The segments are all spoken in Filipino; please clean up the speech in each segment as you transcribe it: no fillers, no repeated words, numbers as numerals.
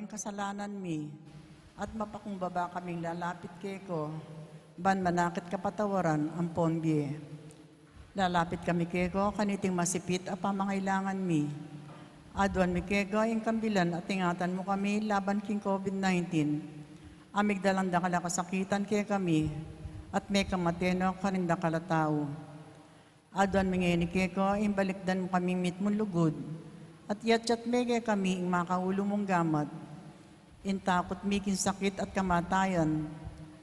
in kasalanan mi, at mapakumbaba kaming lalapit kay ko, ban manakit kapatawaran ang pombye. Lalapit kami kay ko, kaniting masipit a pamangailangan mi. Adwan mi kay ko, yung kambilan at ingatan mo kami laban king COVID-19. Amigdalang dakala kasakitan kay kami, at may kamateno karinda kalatao. Adwan mi ngayon kay ko, imbalikdan mo kaming mit mong lugod, at yat-yat mege kami ing makaulo mong gamat. Intakot mikin sakit at kamatayan,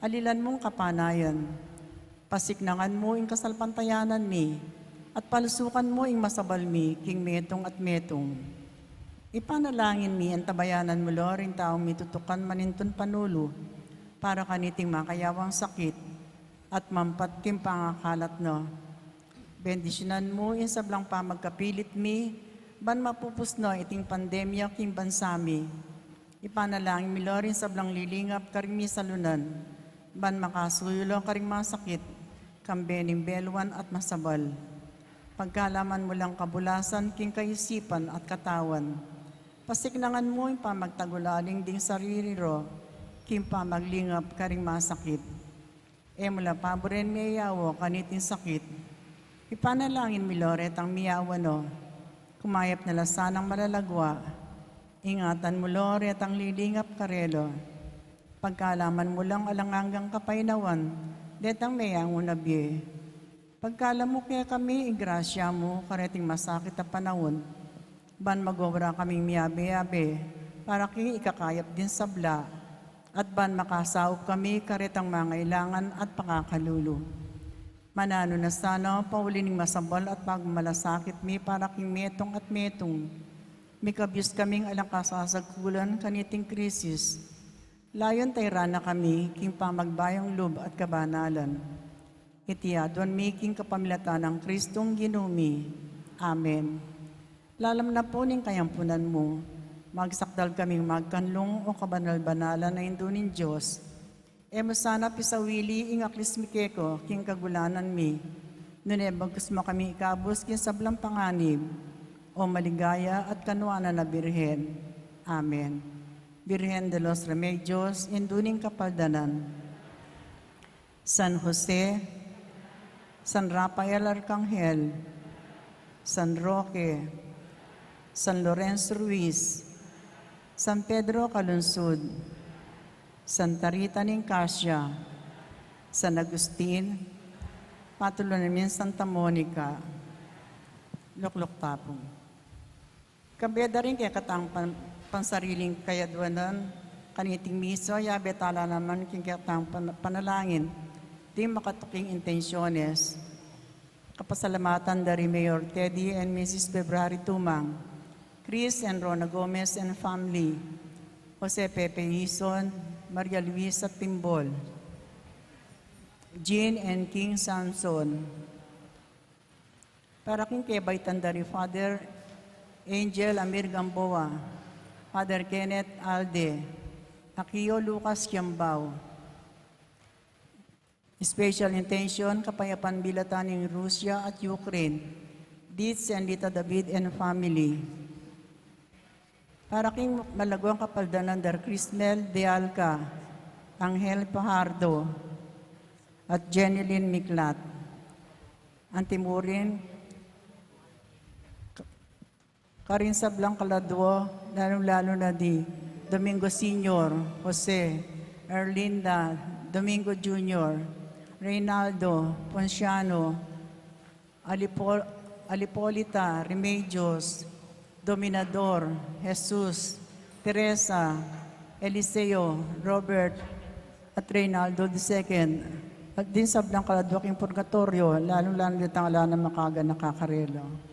alilan mong kapanayan. Pasiknangan mo ing kasalpantayanan mi, at palusukan mo ing masabal mi, king metong at metong. Ipanalangin mi ang tabayanan mo, Lord, ing taong mitutukan maninton panulo, para kaniting makayawang sakit, at mampat kim pangakalat no. Bendisyonan mo ing sablang pamagkapilit mi, ban mapupusno iting pandemya king bansami. Ipanalangin mi, Lord, ing sablang lilingap karing mi salunan, ban makasuyulo karing masakit, kambening belwan at masabal. Pagkalaman mo lang kabulasan, king kaisipan at katawan. Pasiknangan mo yung pamagtagulaling ding saririro, king pamaglingap karing masakit. E mula paboren mi ayawo kaniting sakit. Ipanalangin mi, Loret, ang miyawa no, kumayap na lasanang malalagwa. Ingatan mo, Loret, ang lilingap karelo. Pagkalaman mo lang alangangang kapainawan, detang mayang unabye. Pagkala mo kaya kami, igrasya mo, kareting masakit na panahon, ban magobra kaming miyabe-yabe, para king ikakayap din sabla, at ban makasaop kami, karetang mangailangan at pakakalulu. Manano na sana, paulining masambal at pagmalasakit mi, para king metong at metong, mikabyos kaming alang kasasagkulan kaniting krisis. Layon tayrana kami, king pamagbayang loob at kabanalan. Itiyadwan mi, king kapamilatan ng Kristong ginumi. Amen. Lalam na po ning kayampunan mo, magsakdal kaming magkanlong o kabanal-banalan na indunin Diyos. Emo sana pisawili ing aklis mi keko, king kagulanan mi. Nunebagkus mo kami ikabos king sablang panganib, o maligaya at kanuana na Birhen. Amen. Virgen de los Remedios, induning kapaldanan. San Jose, San Rafael Arcangel, San Roque, San Lorenzo Ruiz, San Pedro Calunsud, Santa Rita Nicasia, San Agustin, Patulo namin Santa Monica, Luklok Tapong. Kabeda rin kaya katang pansariling kayadwanan, kaniting miso, yabetala naman kikatang panalangin, di makatuking intensyones. Kapasalamatan dari Mayor Teddy and Mrs. February Tumang, Chris and Rona Gomez and family, Jose Pepe Hison, Maria Luisa Timbol, Jean and King Samson. Para king kebaitan dari Father Angel Amir Gamboa, Father Kenneth Alde, Akio Lucas Kiambao. Special intention, kapayapan bilatan ng Russia at Ukraine, Dietz and Lita David and family. Para king malagwang kapaldanan dar Crismel de Alca, Angel Pajardo, at Jeneline Miklat. Antimurin, Karin Sablang Kaladwo, lalo na di Domingo Sr., Jose, Erlinda, Domingo Jr., Reynaldo, Ponciano, Alipolita, Remedios, Dominador, Jesus, Teresa, Eliseo, Robert, at Reynaldo II. At din Sablang Kaladwo king purgatorio, lalo-lalo ditang ala na makaga nakakarelo.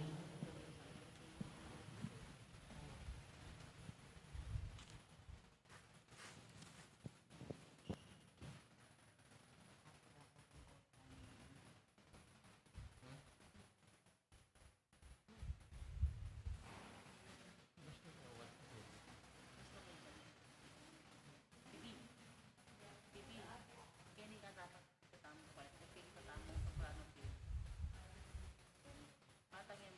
Matang yung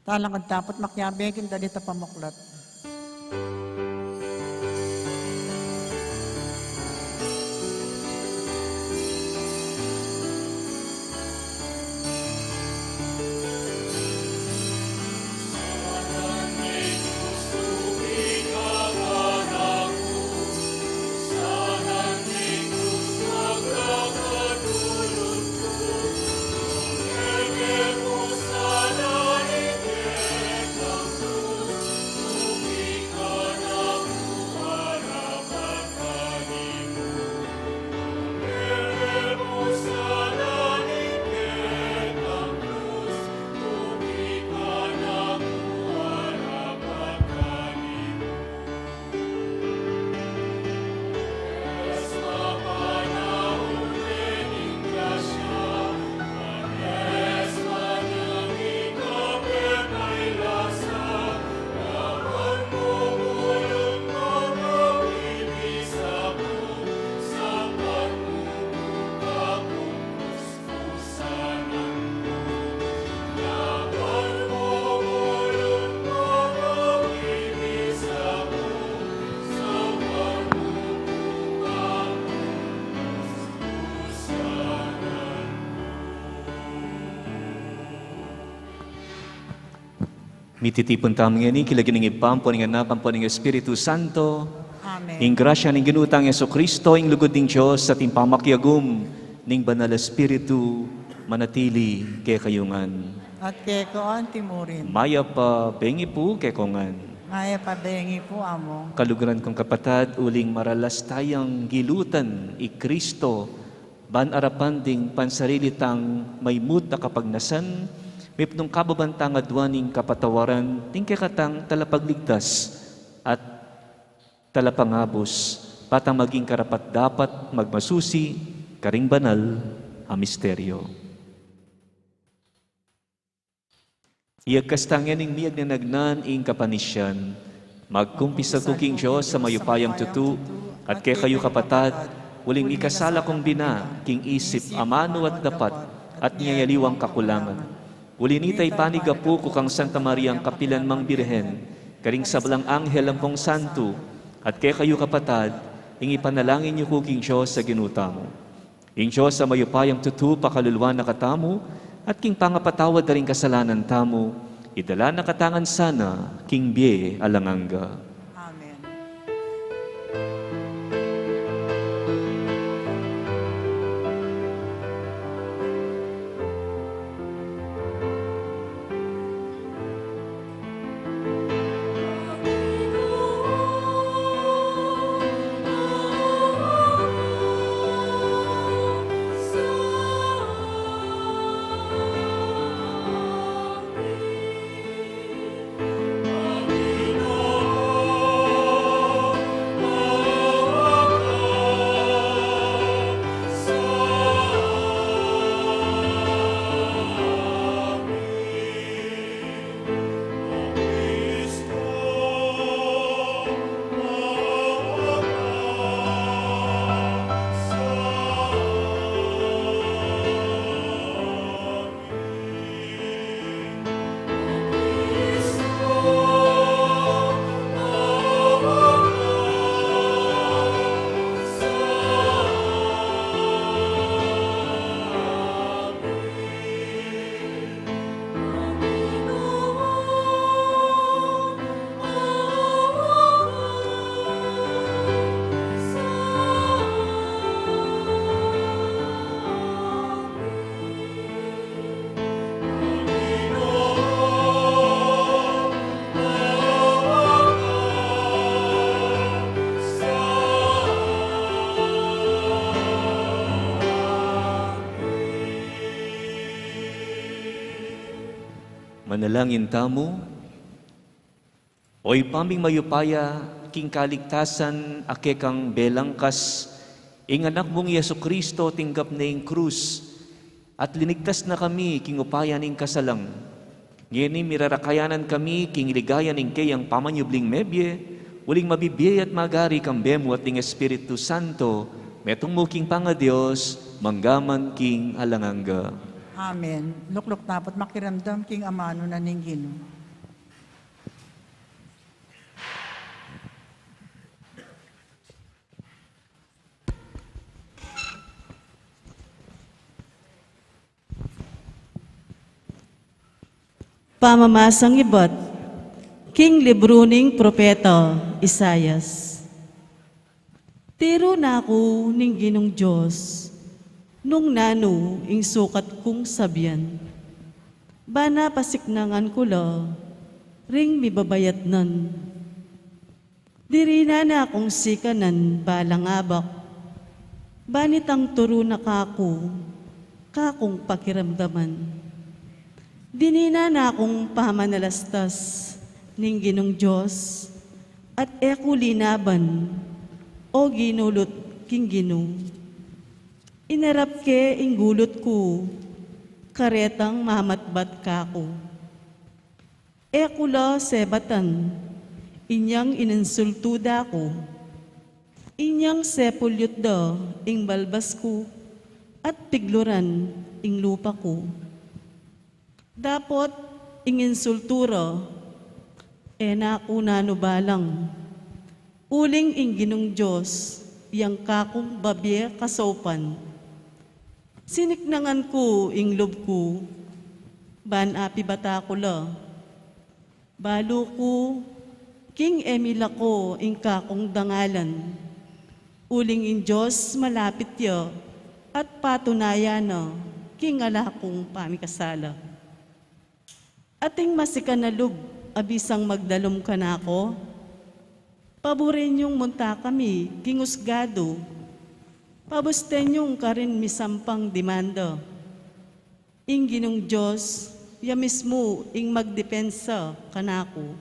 Talang tapot makyabekin dalita pamuklat. Mititipon tayo ngayon, kilagin ng ipampo ng anapan po ng Espiritu Santo. Amen. Ing grasya ng ginutang Yeso Kristo, ing lugod ng Diyos, sa ating pamakyagum, ning banal Espiritu, manatili kay kayungan. At kay ko ang timurin. Maya pa, bengi po kay kongan. Maya pabengi po amo. Kaluguran kong kapatad, uling maralas tayang gilutan, i Kristo, ban arapan ding pansarilitang may mood na kapagnasan, mipnong kababantang adwaning kapatawaran, tingke katang talapagligtas at talapangabos, patang maging karapat dapat magmasusi, karing banal, ang misteryo. Iagkastangyan ng miyag na nagnan ing kapanisyan, magkumpisa kuking Diyos sa mayupayang tutu, at kay kayo kapatad, uling ikasala kong bina, king isip, amano at dapat, at niyayaliwang kakulangan. Ulinitay panigapu kukang Santa Maria ang kapilan mang birhen, karing sablang anghel ang pong santo, at kay kayo kapatad, ing ipanalangin niyo kuking Diyos sa ginutamo. Ing Diyos sa mayupayang tutu, pakaluluwa na katamo, at king pangapatawad na rin kasalanan tamo, idala na katangan sana, king bie alanganga. Amen. Manalangin tamo, oy paming mayupaya, king kaligtasan, akekang belangkas, ing anak mong Yesu Kristo tinggap na ing krus, at linigtas na kami, king upayan ing kasalang. Ngeni mirarakayanan kami, king ligayan ing kayang pamanyubling mebye, uling mabibiyay at magari kang bemo at ing Espiritu Santo, metong mo king Panga-Diyos, manggaman king alanganga. Amen. Lukluk tapot makiramdam king amano na ninggino. Pamamasang ibat, King Libruning Propeta Isayas. Tiro na ako ning Ginong Diyos, nung nano ing sukat kong sabyan. Bana pasiknangan ko la, ring mibabayat nan. Diri na akong sikanan balang abak, banitang turo na kakong pakiramdaman. Dinina na akong pamanalastas ning Ginong Diyos, at eko linaban, o ginulot king Gino. Inarap ke ing gulot ko, karetang mamatbat kako. Eko la sebatan, inyang inensultuda ko, inyang sepulyot da ing balbas ko, at pigluran ing lupa ko. Dapot ingin sultura, naku nanubalang, uling ing Ginong Diyos, yang kakong babye kasopan. Siniknangan ko ing lob ko, ban api bata ko la. Balo ko, king Emila ko ing kakong dangalan. Uling ing Diyos malapit ya, at patunayan na, king ala kong pamikasala. Ating masika na lub, abisang magdalom ka na ako. Paborin yung munta kami, kingusgado. Pabusten yung karin misampang demanda. Ing Ginong Diyos, ya mismo ing magdepensa kanako.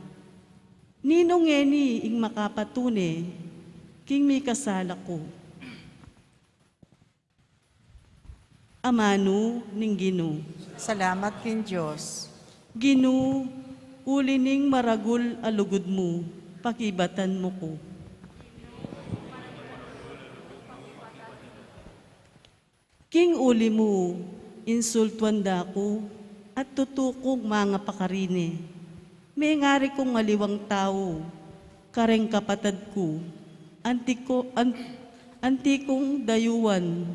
Ninong eni ing makapatune, king may kasala ko. Amano ning Gino. Salamat kin Diyos. Gino, ulining maragul alugod mo, pakibatan mo ko. King uli mo, insultuan da ko, at tutukong mga pakarine. May ngari kong maliwang tao, kareng kapatad ko, antikong dayuan,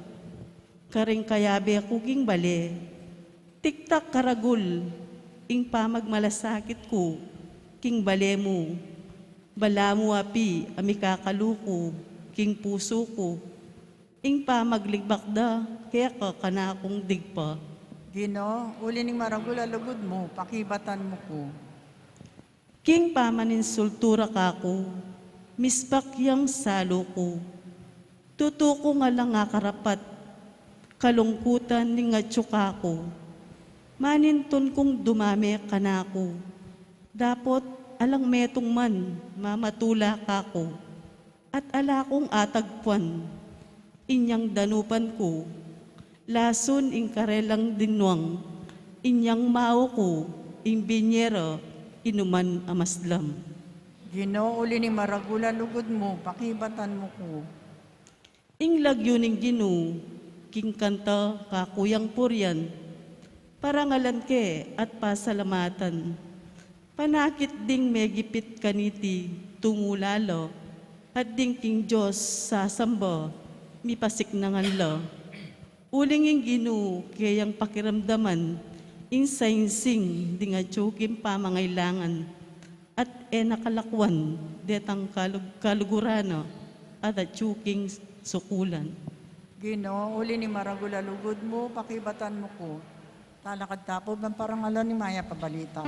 kareng kayabe ako king bale, tiktak karagul, ing pamagmalasakit ko, king bale mo, bala mo api, amikakaluko, king puso ko, ing pamagligbak da, kaya ka kanakong digpa. Gino, uli ning maragul alugod mo, pakibatan mo ko. King pamaninsultura kako, mispak yang salo ko, tutuko nga lang nga karapat, kalungkutan ni nga tsuka ko, maninton kong dumame kanako, dapot alang metong man, mamatula kako, at ala kong atagpuan, inyang danupan ko, lason ing karelang dinwang, inyang mao ko, ing binyera, inuman amaslam. Gino, uli ning maragul alugod mo, pakibatan mo ko. Ing lagyo ning Gino, king kanta kakuyang puryan, parangalan ke at pasalamatan. Panakit ding megipit kaniti, tumulalo, at ding king Diyos sasamba, mipasiknangan la. Uling ing Gino, kayang pakiramdaman, ing sainsing, di nga tsukim pamangailangan, at nakalakwan, detang kalugurano, at tsuking sukulan. Gino, uli ning maragul alugod mo, pakibatan mo ko. Talakad tapo, ng parangalan ni Maya Pabalita.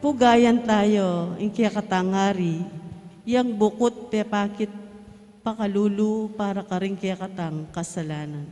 Pugayan tayo, ing kaya katangari, yang bukot pepakit pakalulu para karing kaya katang kasalanan.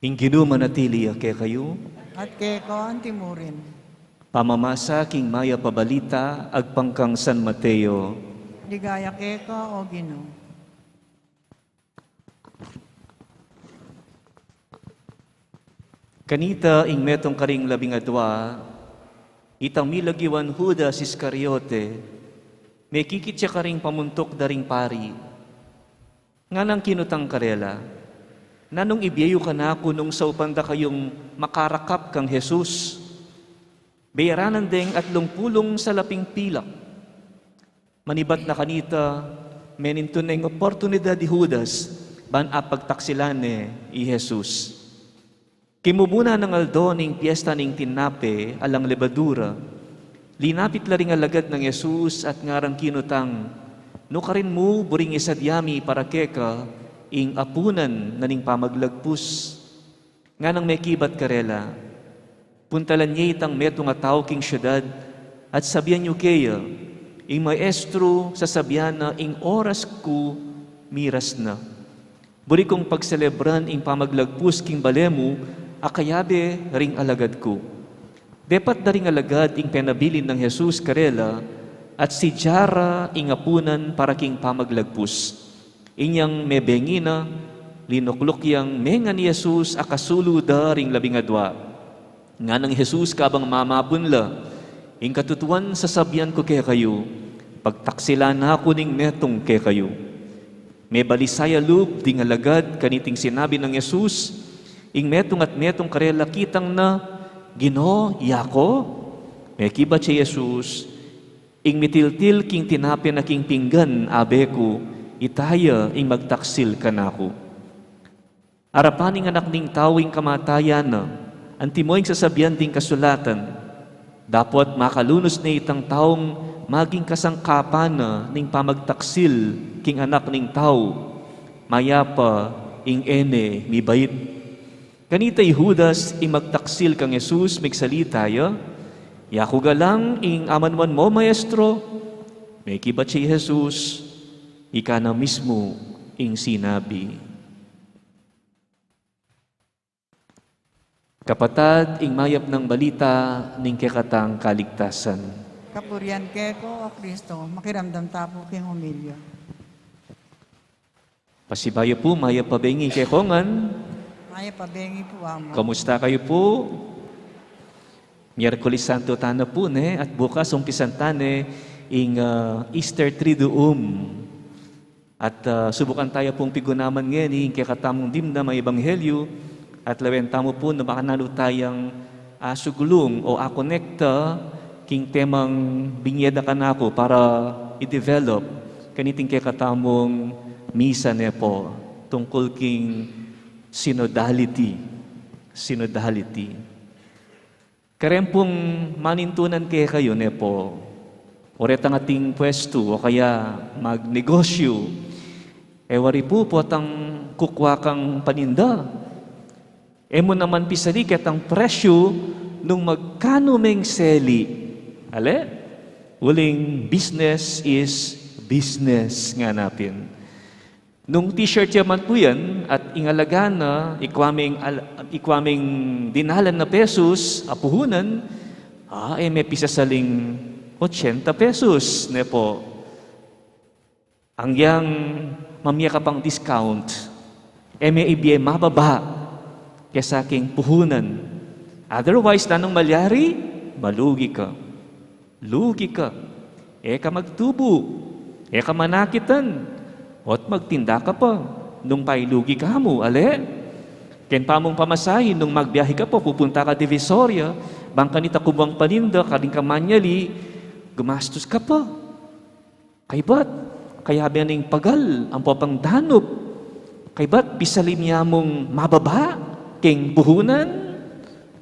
Inginu manatili ke kayo, at keko ang timurin. pamamasa king maya pabalita, agpangkang San Mateo. Ligaya keko o Ginoo. Kanita ing metong karing 12, itang milagiwan Judas Iscariote, may kikitya karing pamuntok daring pari. Nga nang kinutang karela, nanong ibiyayo ka na kunong sa upanda kayong makarakap kang Jesus. Bayaranan deng at lungpulong sa laping pilak. Manibat na kanita, meninto na yung oportunidad di Judas, ban apagtaksilane i Jesus. Kimubuna ng aldo ning piyesta ning tinape alang lebadura, linapit laring alagad ng Jesus at ngarang kinutang, no karin mo buring isadyami para keka, ing apunan na ning pamaglagpus. Nga nang may kibat karela, puntalan niya itang meto nga tao king syudad, at sabihan niyo kaya, ing maestro sasabihan na ing oras ko miras na. Buri kong pagselebran ing pamaglagpus king balemu, akayabe ring alagad ko. Depat na ring alagad ing penabilin ng Jesus karela, at si Jara ing apunan para king pamaglagpus. Inyang mebengina, linuklok yang menga ni Jesus akasulo da ring 12. Nga ng Jesus kabang mamapunla, ing katutuan sasabihan ko kaya kayo, pagtaksilan na ako ning metong kaya kayo. May balisaya loob ding alagad kaniting sinabi ng Jesus, ing metong at metong karela kitang na, Ginoo, yako? May kibat si Jesus, ing mitiltil king tinapi na king pinggan, abe ko, itaya ing magtaksil ka na ako. Arapaning anak ning tawing kamatayan na, antimoing sasabihan ding kasulatan, dapat makalunos na itang taong maging kasangkapan na ning pamagtaksil king anak ning tao, mayapa ing ene mibait. Kanita'y Judas ing magtaksil kang Jesus migsalita ya, yako galang ing amanwan mo maestro, may kibat si Jesus, ika na mismo ing sinabi. Kapatad, ing mayap ng balita ning kekatang kaligtasan. Kapurian keko o Kristo, makiramdam tapo king humilya. Pasibayo po, mayap pabengi kekongan. Maya pabengi po amo. Kamusta kayo po? Miyerkules Santo tana po ne, at bukas umpisan tane ing Easter Triduum. At subukan tayo pong pigunaman ngayon ing kekatamong dimna may ebanghelyo, at lawenta mo po na makanalo tayang sugulong o akonekta king temang binyeda ka na ako para i-develop kaniting kekatamong misa ne po tungkol king synodality. Synodality. Karempong manintunan kaya kayo ne po, oret ang ating pwesto o kaya magnegosyo, wari po ang kukwakang paninda. Mo naman pisali ang presyo nung magkano meng seli. Ale? Uling business is business nga napin. Nung t-shirt yaman po yan, at ingalaga na, ikwaming dinalan na pesos, apuhunan, may pisasaling 80 pesos, ne po. Ang yang mamaya ka pang discount, may ibigay mababa kesa aking puhunan. Otherwise, tanong malyari, malugi ka. Lugi ka. Ka magtubo. Ka manakitan. At magtinda ka pa, nung pailugi ka mo, ale? Ken pa mong pamasahin, nung magbiyahe ka po, pupunta ka Divisoria, bang kanita kubang paninda, kaling ka manyali, gumastos ka pa. Kay ba't? Kaya biyaning pagal, ang papang danop. Kay ba't pisalim niya mong mababa, king buhunan?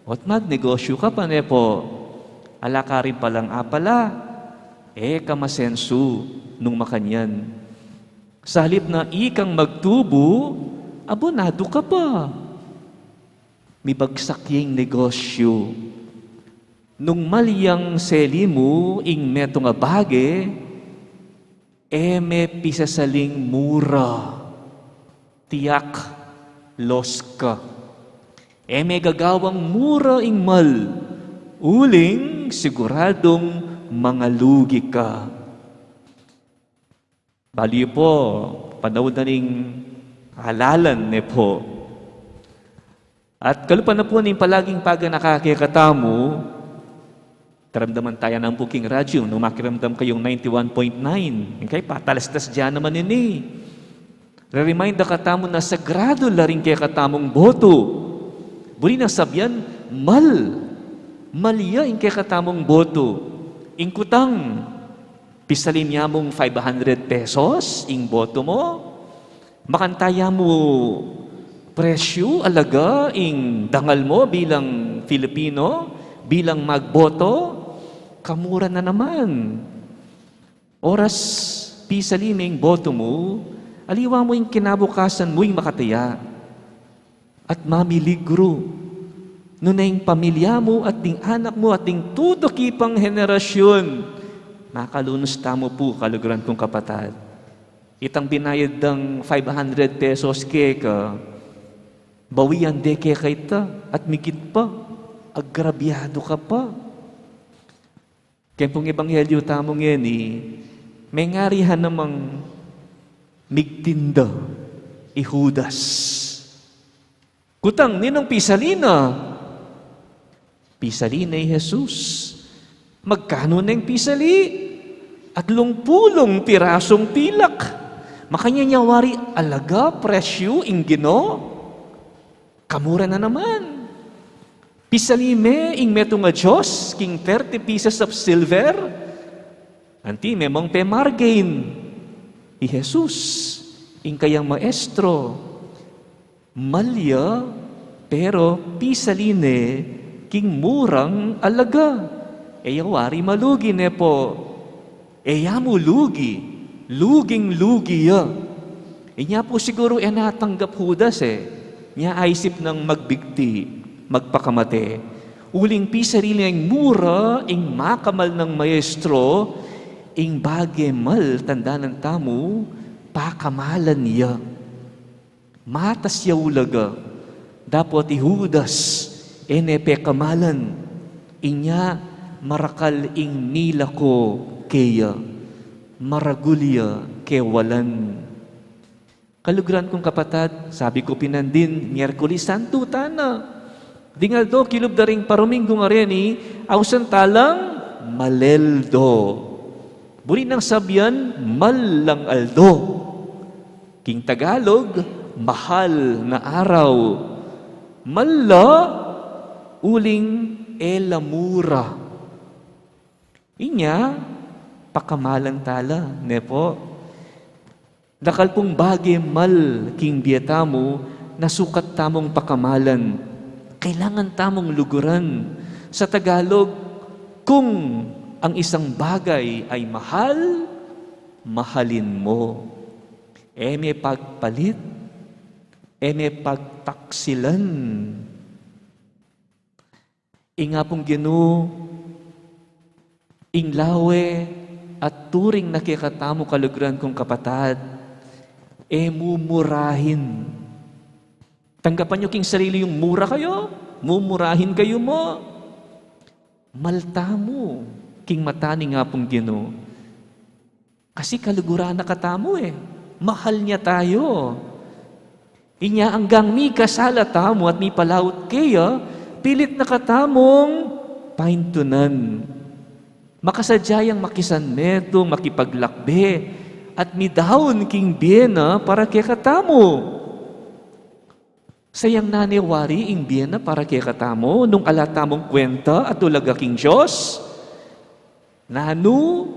At magnegosyo ka pa, ne po. Ala ka rin palang apala, kamasensu, nung makanyan. Sa halip na ikang magtubo, abonado ka pa. May bagsak yung negosyo. Nung maliyang seli mo, ing meto nga bage, may pisasaling mura. Tiyak, los ka. May gagawang mura ing mal, uling siguradong mangalugi ka. Bali po, panahon na ning halalan ne po. At kalupan na po ning palaging paga nakakikatamo, taramdaman tayo ng Booking Radio, nung makiramdam kayong 91.9, yung kay patalastas dyan naman ini. Re-remind na katamo na sagrado la rin kaya katamong boto. Buli na sabyan, Malya yung kaya katamong boto. Ingkutang, pisalin niya mong 500 pesos, ing boto mo. Makantaya mo presyo, alaga, ing dangal mo bilang Filipino, bilang magboto, kamura na naman. Oras, pisalin ing boto mo, aliwa mo yung kinabukasan mo yung makataya. At mamiligro. Noon na yung pamilya mo at ting anak mo at ting tutukipang henerasyon. Makalunos tamo po, kaluguran kong kapatid. Itang binayad ng 500 pesos keka, bawian de keka ita at mikit pa. Agrabyado ka pa. Kaya pong ebanghelyo tamong yan may ngarihan namang migtinda, ihudas. Kutang, ninong pisalina? Pisalina ay Jesus. Magkano na yung pisali? At lungpulong pirasong pilak. Makanya niya wari alaga, presyo, inggino. Kamura na naman. Pisalime, ing meto nga Diyos, king 30 pieces of silver. Anti, memang pe margain. I Jesus, ing kayang maestro. Malya, pero pisaline, king murang alaga. Wari malugi ne po. Mo lugi. Luging-lugi ya. Niya po siguro natanggap Judas Niya aisip ng magbigti, magpakamate. Uling pisarili ang mura, ing makamal ng maestro, ing bagemal, tanda ng tamo, pakamalan niya. Matas ya ulaga. Dapat Judas, enepe kamalan. Inya marakal ing nila ko kaya. Maragulya kewalan. Kaluguran kong kapatid, sabi ko pinandin, Miyerkules Santo tana. Dingal do, kilub da ring paruminggo nga rin ausan talang maleldo. Buri ng sabyan, malang aldo. King Tagalog, mahal na araw. Malla, uling elamura. Inya, pakamalan tala, nepo. Dakal pong bagay mal, king bietamo, nasukat tamong pakamalan. Kailangan tamong luguran. Sa Tagalog, kung ang isang bagay ay mahal, mahalin mo. May pagpalit, may pagtaksilan. Inga pong Ginoo, inglawe at turing nakikatamo kaluguran kong kapatid, mumurahin. Tanggapan nyo king sarili yung mura kayo, mumurahin kayo mo. Maltamo, king matani nga pong Ginoo. Kasi kaluguran na katamo mahal niya tayo. Inya hanggang mi kasala tamo at mi palawot kaya, pilit na katamong paintunan. Makasadyayang makisan meto, makipaglakbe, at midahon king biyena para kaya katamo. Sayang naniwari ing biyena para kaya katamo, nung alatamong kwenta at ulaga king Diyos, nanu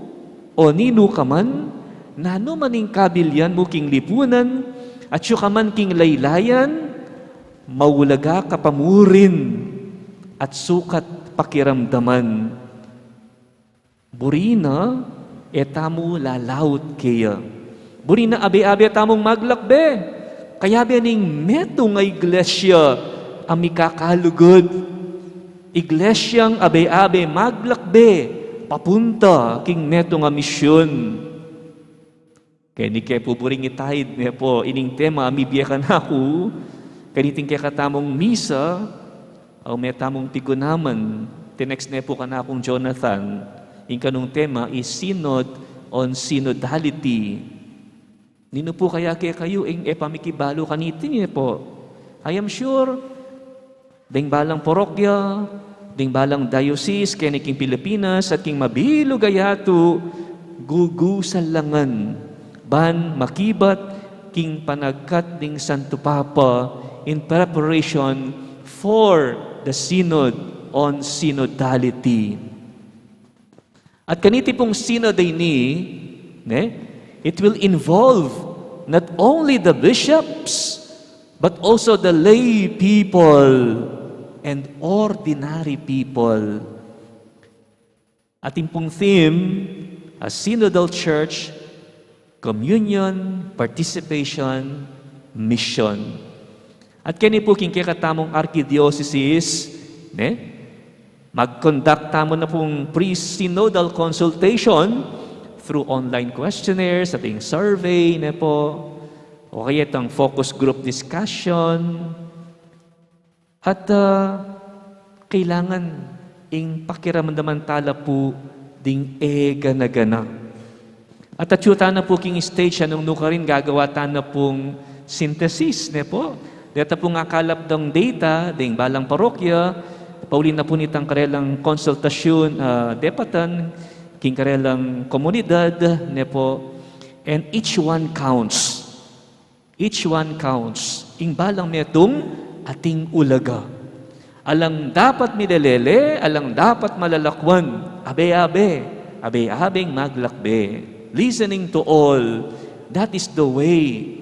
o ninu kaman, nanu maning kabilyan mo king lipunan, at siyo kaman king laylayan, maulaga kapamurin, at sukat pakiramdaman. Burina, etamo lalaut kaya. Burina abe-abe tamong maglakbe. Kaya bening meto nga iglesia ami kakalugod. Iglesyang abe-abe maglakbe papunta king meto nga misyon. Kaya ni kaya po buring itahid niya po ining tema ami biyakan ako. kaniting kaya katamong misa, o may tamong pigunaman, tinext na po ka na akong Jonathan, yung kanong tema is Synod on Synodality. Nino po kaya kayo, pamikibalo kaniting po. I am sure, ding balang porokya, ding balang diocese, kaniking Pilipinas, at king mabilo gayato, gugusalangan, ban makibat, king panagkat ding Santo Papa, in preparation for the Synod on Synodality. At kaniti pong Synod ay it will involve not only the bishops, but also the lay people and ordinary people. Ating pong theme, a synodal church, communion, participation, mission. At kani po king katamong archdiocese, mag-conduct tamo na pong pre-synodal consultation through online questionnaires, ating survey po, o kaya itang focus group discussion. At kailangan ing pakiramdaman tala po ding gana-gana. At atyuta na po king stage anong nuka rin gagawa na pong synthesis po. Dito po nga kalap ng data, ding balang parokya, paulin na po nitang karelang konsultasyon, depatan, king karelang komunidad, po, and each one counts. Each one counts. Ing balang metong ating ulaga. Alang dapat midalele, alang dapat malalakwan, abe-abeng maglakbe. Listening to all, that is the way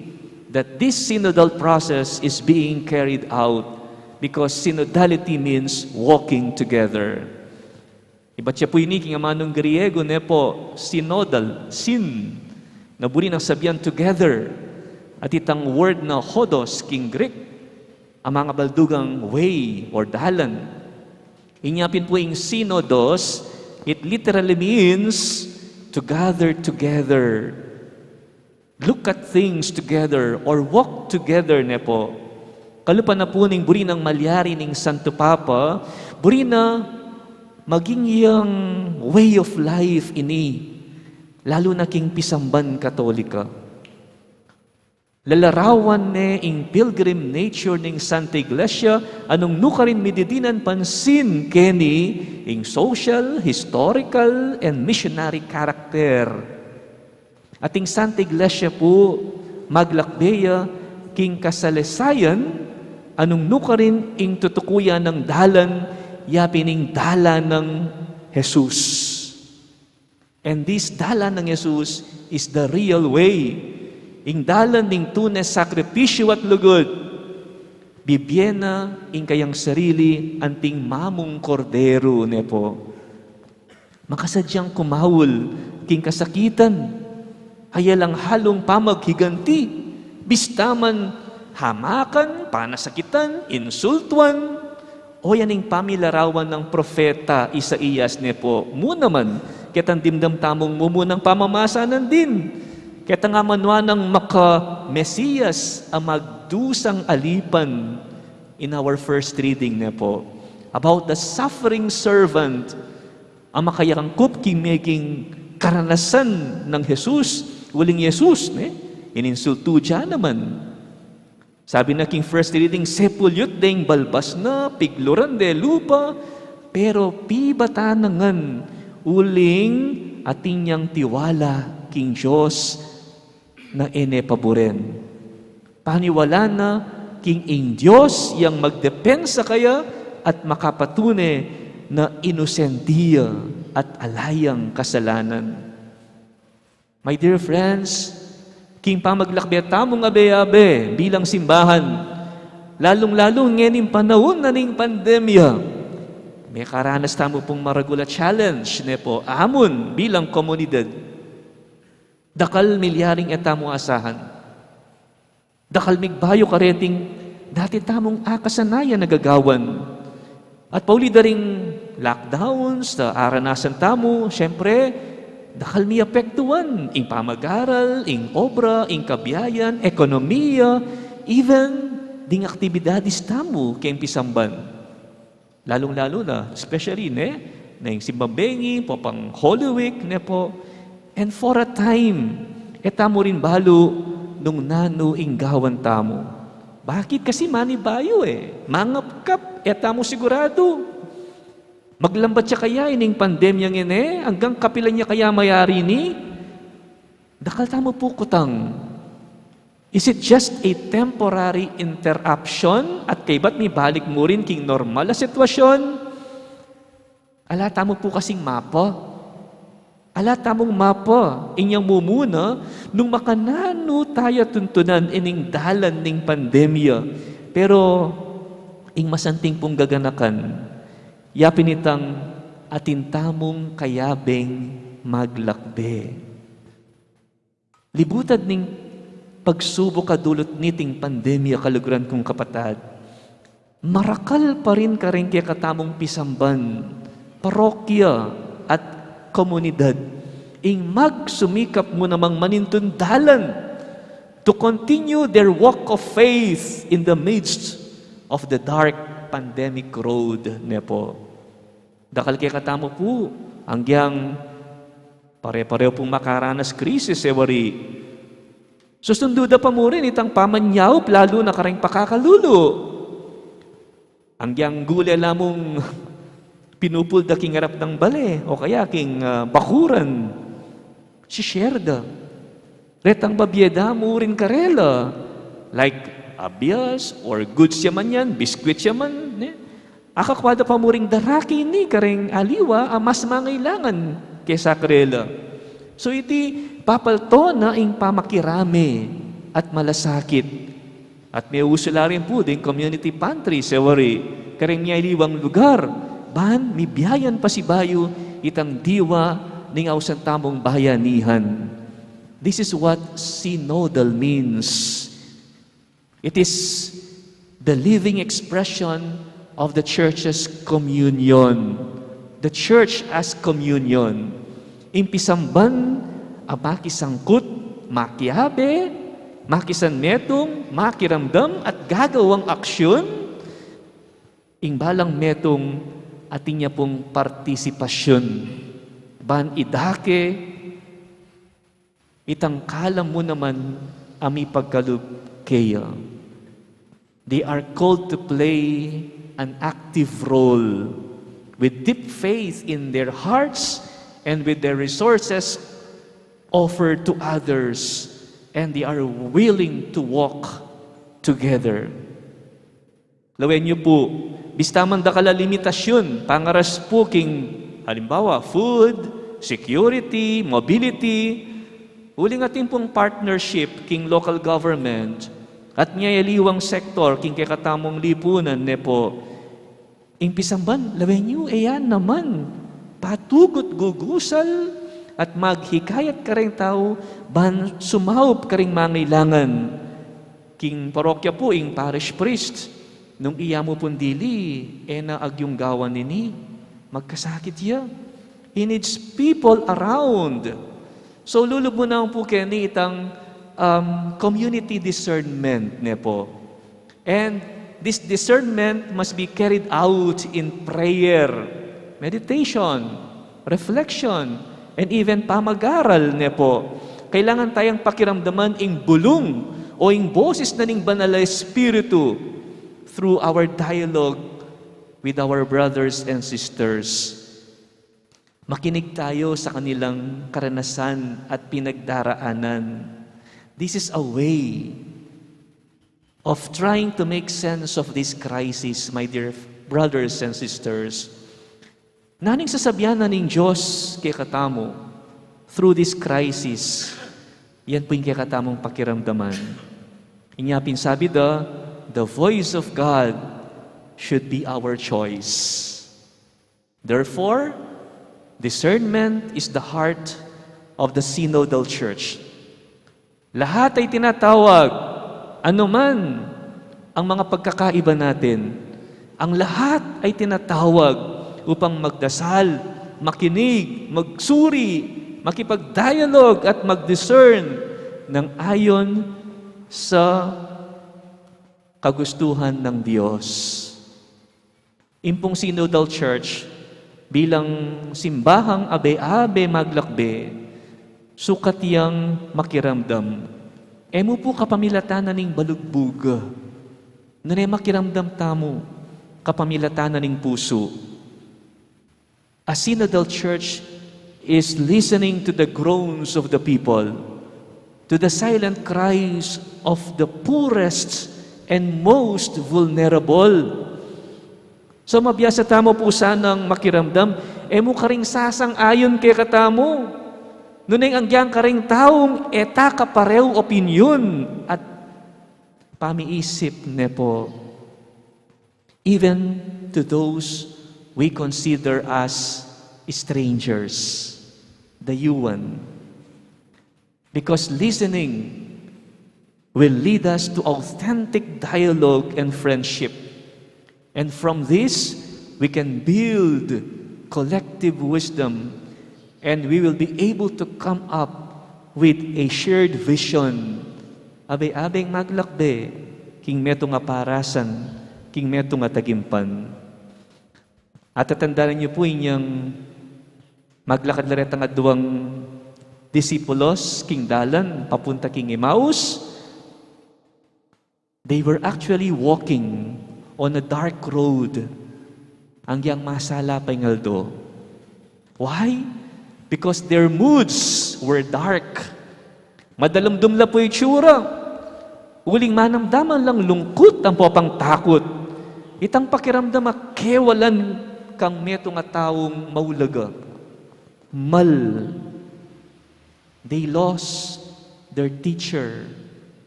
that this synodal process is being carried out, because synodality means walking together. Iba't siya po iniking amanong Griego po, synodal, naburi ng sabihan together, at itang word na hodos, king Greek, ang mga baldugang way or dalan. Inyapin po yung synodos, it literally means to gather together, look at things together, or walk together po. Kalupan na po ning buri ng malyari ning Santo Papa, buri na maging yung way of life ini, lalo na king pisamban Katolika. Lalarawan ing pilgrim nature ning Santa Iglesia, anong nukarin mididinan pansin keni ing social, historical, and missionary character. Ating Santa Iglesia po, maglakbeya, king kasalesayan, anong nukarin ing tutukuyan ng dalan, yapining dalan ng Jesus. And this dalan ng Jesus is the real way. Ing dalan ning tunes sakripisyo at lugod, bibiyena ing kayang sarili anting mamong kordero po. Makasadyang kumawul, king kasakitan, hayalang halong pamaghiganti, bistaman hamakan, panasakitan, insultuan, o yaning pamilarawan ng propeta Isaías po. Muna man, kitang dimdam tamong mumunang pamamasanan din. Kita nga manwa ng maka-Mesiyas ang magdusang alipan in our first reading po. About the suffering servant, ang makayangkup king making karanasan ng Jesus, uling Jesus, ininsulto dyan naman. Sabi na king first reading, sepulyot deng balbas na, pigluran de lupa, pero pibatanangan, uling ating niyang tiwala, king Diyos, na paboren. Paniwala na, king ing Diyos, yang magdepensa kaya, at makapatune na inosentiya at alayang kasalanan. My dear friends, king pamaglakbe tamong abe-abe bilang simbahan, lalong-lalong ngayon panahon na ning pandemya, may karanas tamo pong maragula challenge po, amon bilang komunidad. Dakal milyaring etamo asahan. Dakal migbayo kareting dati tamong akasanayan nagagawan. At pauli da ring lockdowns, aranasan tamo, syempre, dakal mi apektuan, ing pamag-aral, ing obra, ing kabiyayan, ekonomiya, even ding aktibidades tamo kayong pisamban. Lalong-lalo na, especially, na yung simbabengi, po pang Holy Week, po. And for a time, tamo rin balo nung nano inggawan tamo. Bakit? Kasi manibayo Mangapkap, tamo sigurado. Maglambat siya kaya ining pandemyang hanggang kapilan niya kaya mayari ni? Dakal tamo po kutang. Is it just a temporary interruption at kay ba't may balik mo rin king normal na sitwasyon? Alata mo po kasing mapa. Alata mong mapa, inyang mumuna, nung makanano tayo tuntunan ining dalan ning pandemya. Pero, ing masanting pong gaganakan, yapin itang atintamong kayabeng maglakbe. Libutad ning pagsubok kadulot niting pandemya kaluguran kong kapatad, marakal pa rin ka rin kaya katamong pisamban, parokya at komunidad, ing magsumikap mo namang manintundalan to continue their walk of faith in the midst of the dark pandemic road. Nepo. Dakal kaya katamo po, hanggang pare-pareho pong makaranas krisis, wari. Susunduda pa mo rin itang pamanyaw, lalo na karang pakakalulo. Hanggang gulay lamong pinupulda king harap ng bale, o kaya king bakuran, si Sherda. Retang babyeda mo rin karela, like abias or goods yaman yan, biskwit yaman. Akakwada pa mo ring daraki ni kareng aliwa, mas mangailangan kaysa karela. So iti papalto na ing pamakirami at malasakit. At may usula rin po din community pantry sa wari, kareng niya iliwang lugar. Ban, mibiyayan pa si bayo itang diwa ning awsan tamong bayanihan. This is what synodal means. It is the living expression of the church's communion. The church as communion. Impisamban, makisangkut, makihabe, makisanmetong, makiramdam at gagawang aksyon, ingbalang metong ating niya pong partisipasyon. Ban idake, itangkalam mo naman ami pagkalub kaya. They are called to play an active role with deep faith in their hearts and with their resources offered to others, and they are willing to walk together. Lawen niyo po, bistaman da kala limitasyon, pangaras po king, halimbawa, food, security, mobility, uling ating pong partnership king local government, at ngayaliwang sektor king kakatamong lipunan po, impisamban, lawen niyo, yan naman, patugot gugusal, at maghikayat ka rin tao, ban sumaup ka rin mangailangan. King parokya po, ing parish priest, nung iya mo pundili, na agyong gawan nini, magkasakit ya. He needs people around. So lulub mo na po kani itang community discernment po. And this discernment must be carried out in prayer, meditation, reflection, and even pamag-aral po. Kailangan tayong pakiramdaman ing bulong o ing boses na ning banal na Espiritu through our dialogue with our brothers and sisters. Makinig tayo sa kanilang karanasan at pinagdaraanan. This is a way of trying to make sense of this crisis, my dear brothers and sisters. Naning sasabihan na ning Diyos kay katamo through this crisis, yan po yung kay katamong pakiramdaman. Inyapin sabi the voice of God should be our choice. Therefore, discernment is the heart of the synodal church. Lahat ay tinatawag, anuman ang mga pagkakaiba natin, ang lahat ay tinatawag upang magdasal, makinig, magsuri, makipag-dialogue at mag-discern ng ayon sa kagustuhan ng Diyos. Impong Synodal Church, bilang simbahang abe-abe maglakbe, sukat yang makiramdam. Emo po kapamilatanan ning balugbog. Nanay makiramdam tamo, kapamilatanan ning puso. A Synodal Church is listening to the groans of the people, to the silent cries of the poorest and most vulnerable. So mabiyasa tamo po sanang makiramdam, emo karing sasang-ayon kay katamo. Nunay ang giyang karing taong eta kaparew opinyon at pamiisip ne po. Even to those we consider as strangers, the yuan. Because listening will lead us to authentic dialogue and friendship. And from this, we can build collective wisdom, and we will be able to come up with a shared vision. Abay-abing maglakbe, king meto nga parasan, king meto nga tagimpan. At tatandaan niyo po inyang maglakad laret ang aduang disipulos, king dalan, papunta king Emmaus. They were actually walking on a dark road. Ang yang masala pa ngaldo. Why? Because their moods were dark. Madalamdum la po itsura. Uling manamdaman lang lungkot ang popang takot. Itang pakiramdam kewalan kang meto nga taong maulaga. They lost their teacher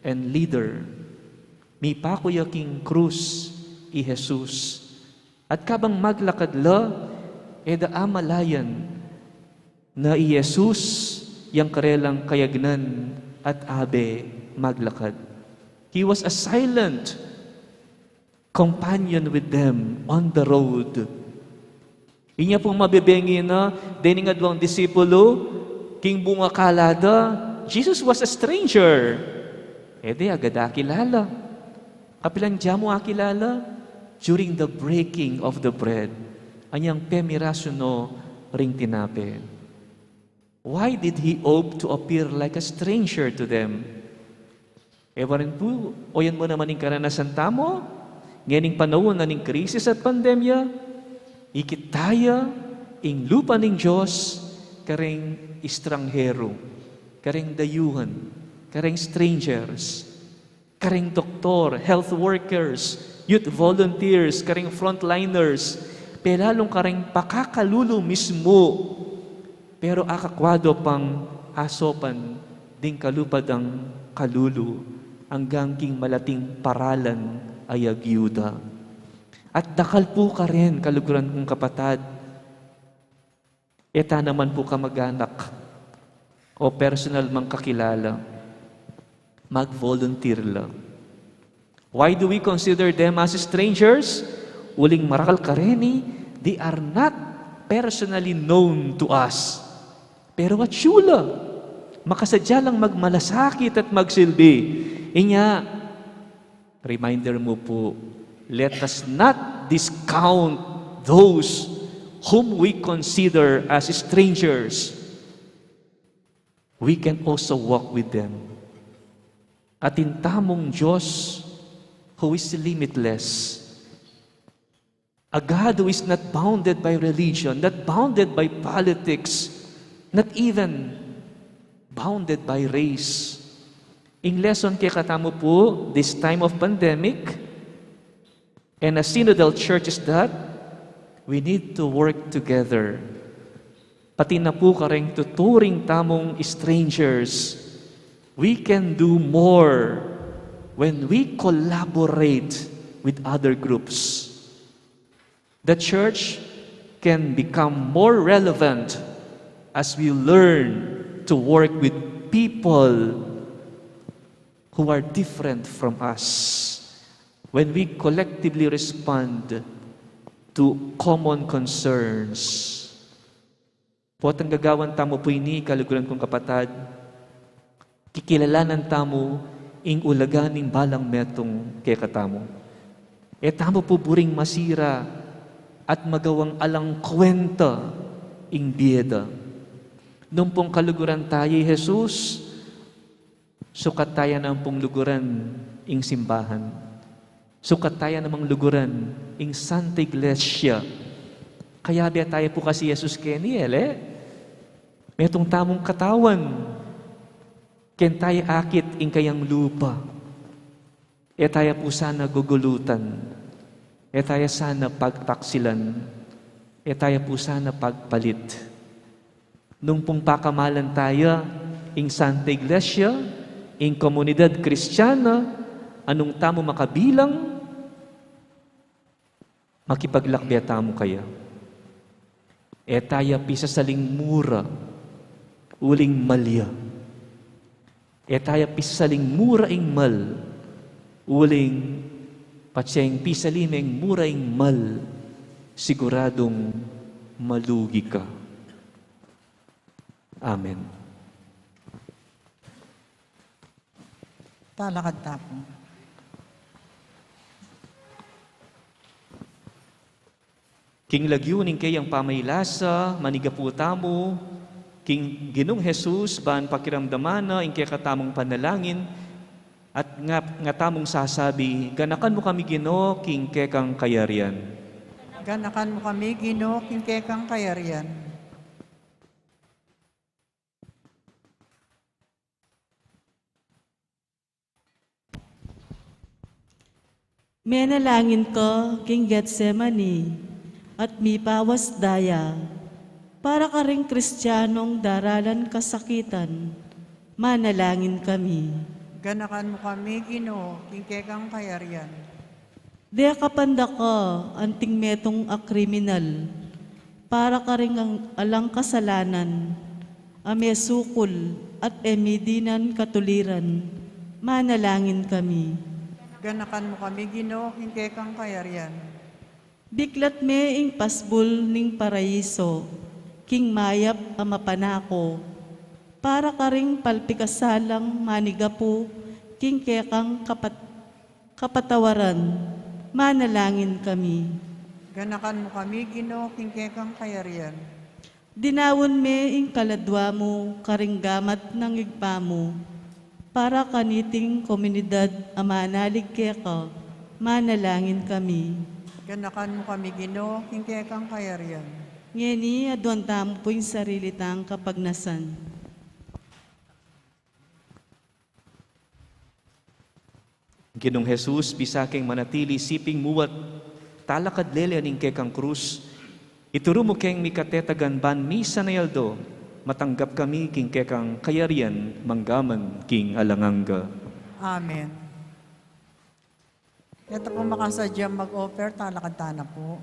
and leader. Mi pakuya king krus i Jesus. At kabang maglakad la, eda amalayan na i Jesus yang karelang kayagnan at abe maglakad. He was a silent companion with them on the road. Inya pong mabibengi na, dening adwang disipulo, king bunga kalada, Jesus was a stranger. Ede agad akilala. Kapilang diyamo akilala, during the breaking of the bread, anyang pemiraso no ring tinape. Why did he opt to appear like a stranger to them? Ewan po, o yan mo naman yung karanasan tamo, nganing panahon na ning krisis at pandemya, ikitaya, ing lupa ning Diyos, karing istranghero, karing dayuhan, karing strangers, karing doktor, health workers, youth volunteers, karing frontliners, pelalong karing pakakalulo mismo, pero akakwado pang asopan ding kalupad ang kalulu, hanggang king malating paralan ay agyuda. At dakal po ka rin, kaluguran kong kapatad, eta naman po kamag-anak o personal mang kakilala, mag-volunteer lang. Why do we consider them as strangers? Uling marakal kareni, they are not personally known to us. Pero at syula, makasadya lang magmalasakit at magsilbi. Inya, reminder mo po, let us not discount those whom we consider as strangers. We can also walk with them. At intamong Diyos, who is limitless. A God who is not bounded by religion, not bounded by politics, not even bounded by race. In lesson kay katamo po, this time of pandemic, and a synodal church is that, we need to work together. Pati na po karing tuturing tamong strangers, we can do more when we collaborate with other groups. The church can become more relevant as we learn to work with people who are different from us. When we collectively respond to common concerns. Po at ang gagawan tamo po ini, kaluguran kong kapatad, kikilalanan tamo ing ulaganing balang metong kay katamo. E tamo po buring masira at magawang alang kwenta ing biyeda. Nung pong kaluguran tayo, Jesus, sukat tayo ng pong luguran ing simbahan. Sukat tayo namang luguran ing Santa Iglesia. Kaya biya tayo po kasi Jesus Keniel, metong tamong katawan. Ken tayo akit ing kayang lupa. E tayo po sana gugulutan. E tayo sana pagtaksilan. E tayo po sana pagpalit. Nung pong pakamalan tayo ing Santa Iglesia, ing komunidad Kristiyana, anong tamo makabilang, makipaglakbya tamo kaya. E tayo pisasaling mura, uling malya. E tayo pisasaling mura ing mal, uling patseng pisalimeng mura ing mal, siguradong malugi ka. Amen. Talakad tapo. King lagyuning kayang pamaylasa, manigaputa mo, King Ginong Jesus, ban pakiramdamana, ing kaya katamong panalangin, at nga tamong sasabi, ganakan mo kami Ginoo, king kekang kayarian. Ganakan mo kami, Ginoo, king kekang kayarian. Menalangin ko, King Getsemani, at mipawas daya, para ka ring Kristiyanong daralan kasakitan, manalangin kami. Ganakan mo kami, Ginoo, king kekang kayarian. Di kapanda ka, anting metong akriminal, para ka ring ang alang kasalanan, ame sukul at emidinan katuliran, manalangin kami. Ganakan mo kami, Ginoo, king kekang kayarian. Biklat me ing pasbul ning paraiso, king mayap amapanako, para ka ring palpikasalang manigapo, king kekang kapatawaran, manalangin kami. Ganakan mo kami, Ginoo, king kekang kayarian. Dinawon me ing kaladwa mo, karing gamat ng igpa mo, para kaniting komunidad amanalig keka, manalangin kami. Ganakan mo kami, Ginoo, king kekang kayarian. Ngeni adwan tamo po yung sarili tang kapagnasan. Ginong Jesus, bisaking manatili siping muwat, talakad lele aning kekang krus, ituro mo keng mikatetagan ban misa na yaldo, matanggap kami king kekang kayarian, manggaman king alanganga. Amen. Ito po makasadyang mag-offer, talakad tana po.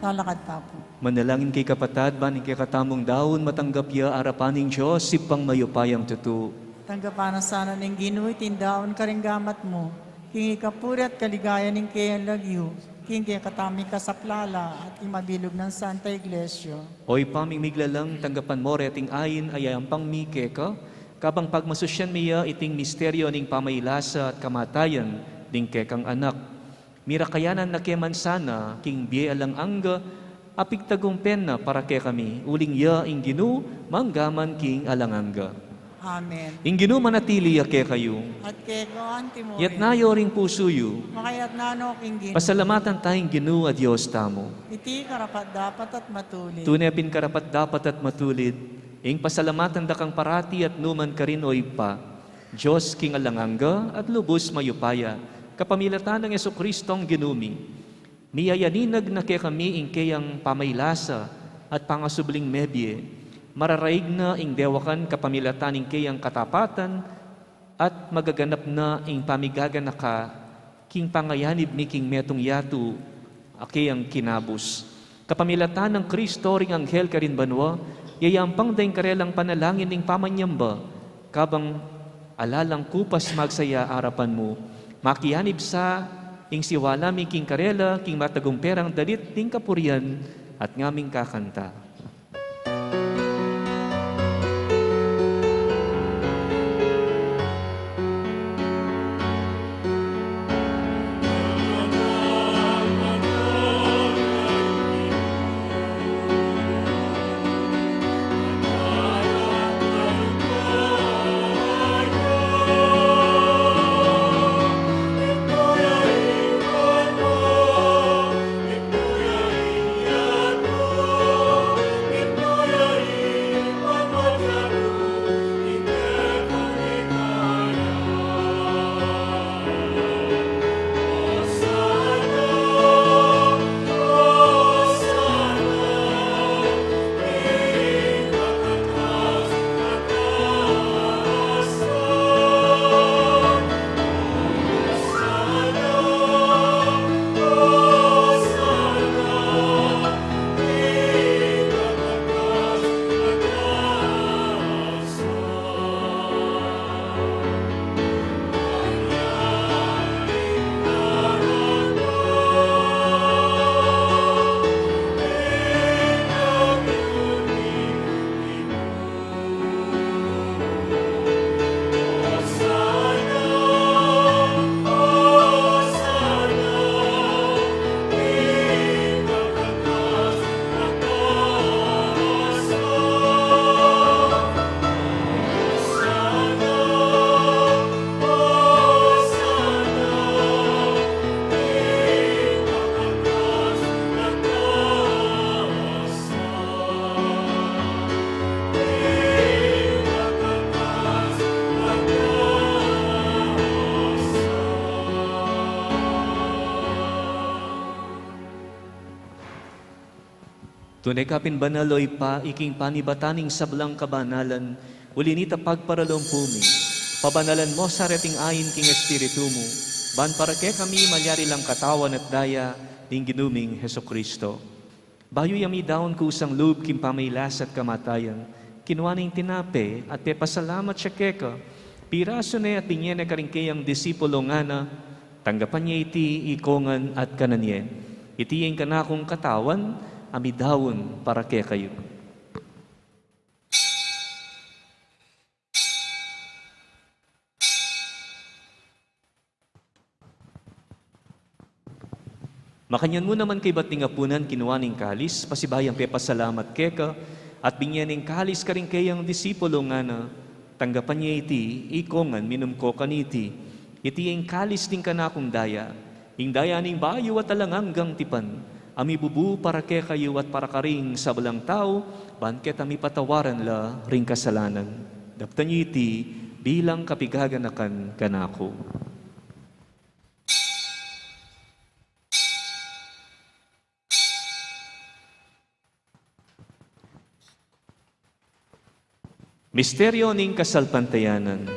Lalakad pa po. Manalangin kay kapatad, baning kay katamong daon, matanggap ya arapaning Diyos, sipang mayupayang tutu. Tanggapanan sana ng Ginoo, tindaon ka rin gamat mo. Kingi kapuri at kaligaya ng kayang lagyo. Kingi katami ka sa plala at imabilog ng Santa Iglesia. Oy pamimiglalang tanggapan mo reting ayin ayang pang mike ka, kabang pagmasusyan miya iting misteryo ning pamaylasa at kamatayan ding kekang anak. Mira kayanan na keman sana, king biye alang angga, apig tagumpen na para ke kami, uling ya ing Ginoo, manggaman king alangangga. Amen. Ing Ginoo manatili ya ke kayo, At kay ko, Antimo, yat nayo ring pusuyo, makayat nano king Ginoo. pasalamatan tayong Ginoo at Diyos tamo. Iti karapat dapat at matuloy. Tunay pin karapat dapat at matulid, ing pasalamatan dakang parati at numan ka rin oy pa. Diyos king alangangga at lubos mayupaya, kapamilatan ng Yesu-Kristong ginumi. Miyayaninag na kaya kami ing kayang pamaylasa at pangasubling mebye, mararaig na ing dewakan kapamilatan ing kayang katapatan at magaganap na ing pamigagan ka king pangayanib mi king metong yatu akayang kinabus. Kapamilatan ng Kristo ring anghel karin banwa, yayampang daing karelang panalangin ing pamanyamba, kabang alalang kupas magsaya arapan mo, makiyanib sa ing siwala mi king karela, king matagumperang dalit ting kapurian at ngaming kakanta. Tunay kapin banaloy pa, iking panibataning sablang kabanalan, ulinita pagparalong pumi. Pabanalan mo sa reting ayin king espiritu mo, ban para kay kami malyari lang katawan at daya, ning ginuming Heso Kristo. Bayo yami daon kusang loob king pamaylas at kamatayan, kinuaning tinape at pepasalamat siya keka, piraso na at binyene karing kayang disipulo nga na, tanggapan niya iti ikongan at kananye. Iti yung kanakong katawan, amidawon para kay kayo. Makanyan mo naman kay bating apunan kinuwaning kalis, pasibayang pepasalamat keka, at binyaning kalis ka rin kayang disipulo nga na, tanggapan niya iti, ikongan minum ko kaniti, iti yung kalis din kanakong daya, ing daya ning bayo at alanganggang tipan, ami bubu para kay kayo at para karing sa balang tao, banket ami patawaran la ring kasalanan. Daptan niyo iti bilang kapigaganakan kanako. Misteryo ning kasalpantayanan.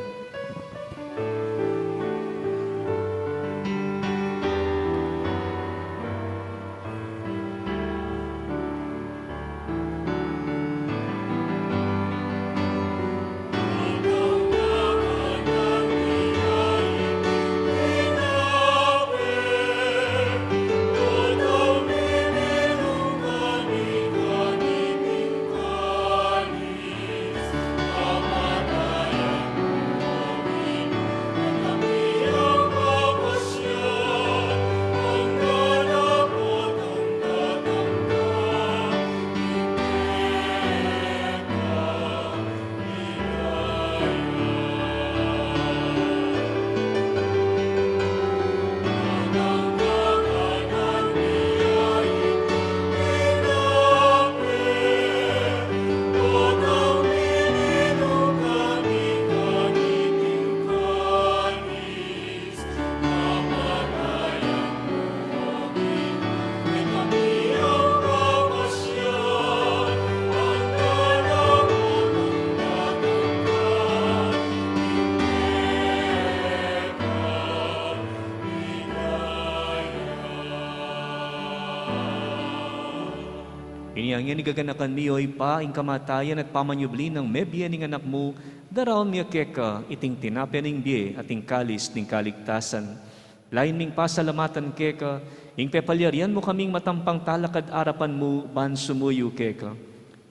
Inyang yan igaganakan miyo'y pa, ing kamatayan at pamanyubli ng mebye ning anak mo, daraon miya keka, iting tinapya ning biye, ating kalis ning kaligtasan. Lain ming pasalamatan keka, ing pepalyarian mo kaming matampang talakad arapan mo, ban sumuyo keka.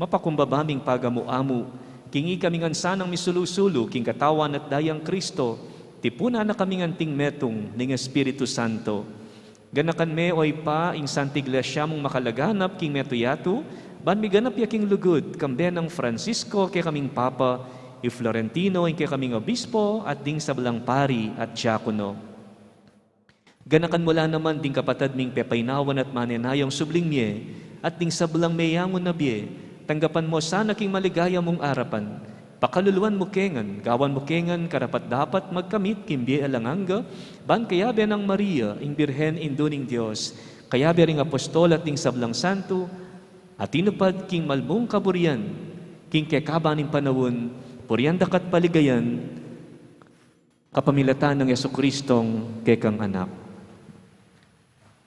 Mapakumbabaming pagamu-amu, kingi kaming ansanang misulusulo, king katawan at dayang Kristo, tipuna na kaming anting metong ning Espiritu Santo. Ganakan me oy pa, ing Santa Iglesia mong makalaganap, king metuyatu, ban mi ganap yaking lugod, kambe ng Francisco, kay kaming Papa, i Florentino, ing kay kaming Obispo, at ding sablang pari at diakono. Ganakan mula naman ding kapatad ming pepaynawan at manenayang subling miye, at ding sablang meyangon na biye, tanggapan mo sana king maligaya mong arapan. Pakaluluan mo kengan, gawan mo kengan, karapat dapat magkamit, kimbiye alanganga, ban kayabe ng Maria, ing Birhen induning Diyos, kayabe ring apostol at ding sablang santo, at inupad king malmong kaburian, king kekabaning panawon, purian dakat paligayan, kapamilatan ng Yesukristong kekang anak.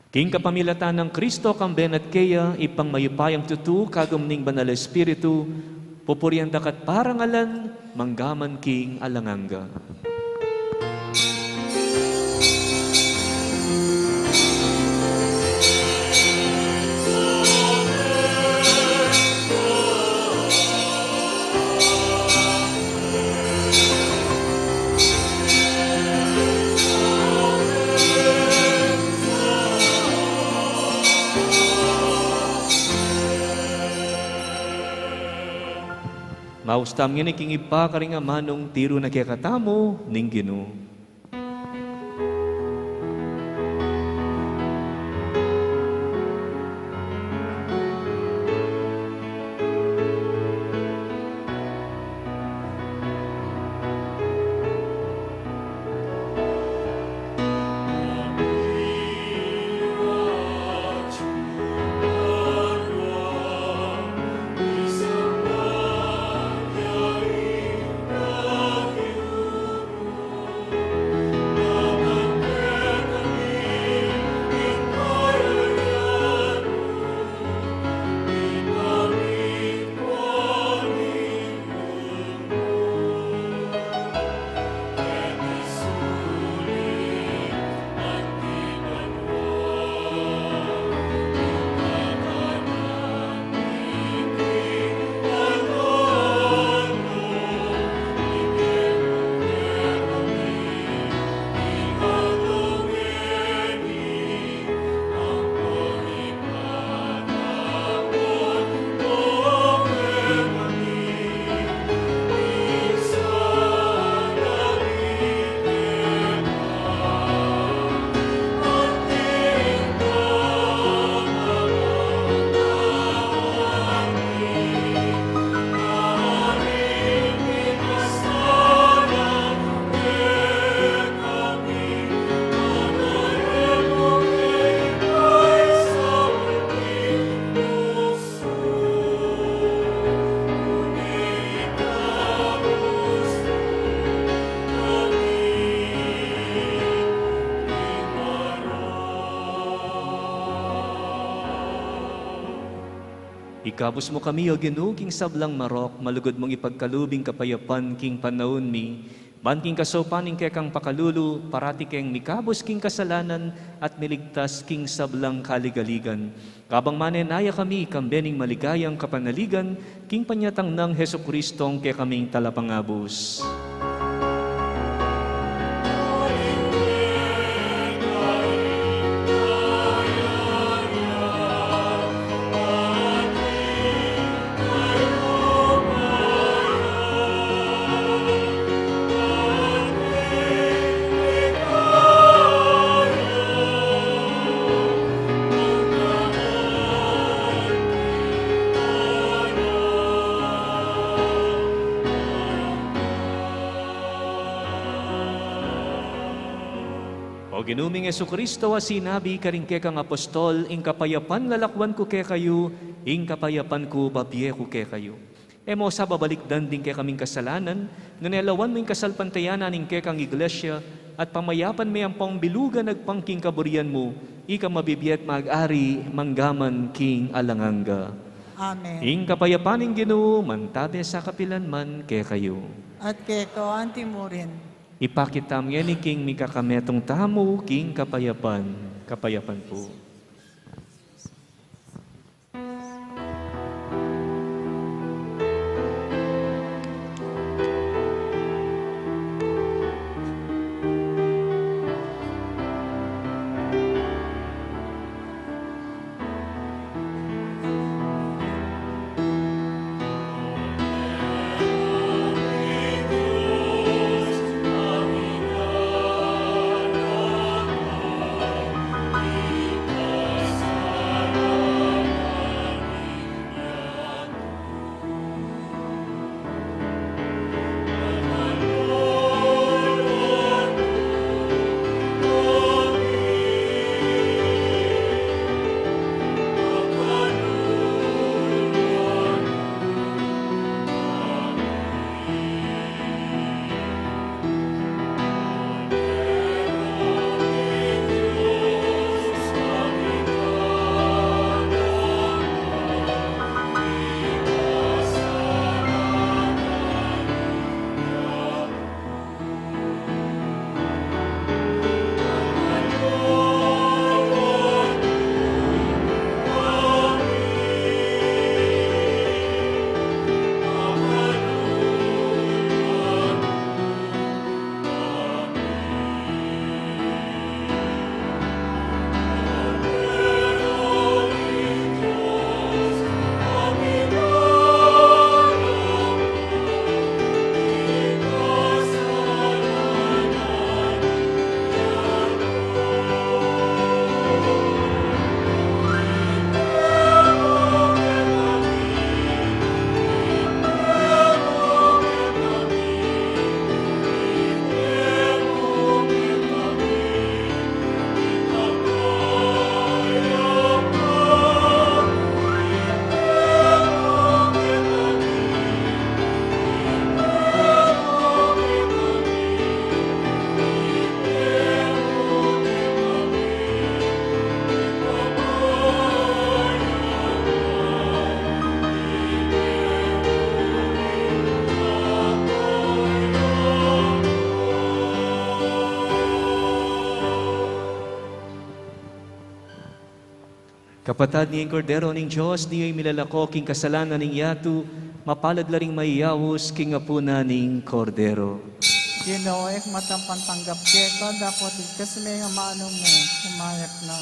King kapamilatan ng Kristo kang ben at kaya, ipang mayupayang tutu, kagumning banal Espiritu, pupurian dakat parangalan, manggaman king alanganga. Maustam nga ni king ipa karing amanong tiro na kaya katamo ning Ginoo. Ikabos mo kami, O Ginoo, king sablang marok, malugod mong ipagkalubing kapayapan, king panahon mi, ban king kasopaning kekang pakalulu, parati keng mikabos king kasalanan, at miligtas king sablang kaligaligan. Kabang manenaya kami, kambening maligayang kapanaligan, king panyatang ng Hesukristong ke kaming talapangabos. O ginuming Jesucristo, sinabi karing kekang apostol, ing kapayapan lalakwan ko ke kayo, ing kapayapan ko babye ko ke kayo. Emo sa babalikdan din ke kaming kasalanan, nganelawan mo ing kasalpantayanan ing kekang iglesia, at pamayapan may ang pangbilugan nagpangking kaburian mo, ika mabibiyat mag-ari, manggaman king alanganga. Amen. Ing kapayapaan ng Ginoo, mantabi sa kapilan man kay kayo. At kay kawanti mo rin. Ipakitam yan ni King Mikakametong tamo, King kapayapan. Kapayapan po. Kapatad ni Cordero ning Diyos, niyo'y milalako king kasalanan ning yatu, mapalad laring maiyawos king apuna ning Cordero. Ginoo, ek matampantanggap keko, dapat igkas may amano mo, umayak na.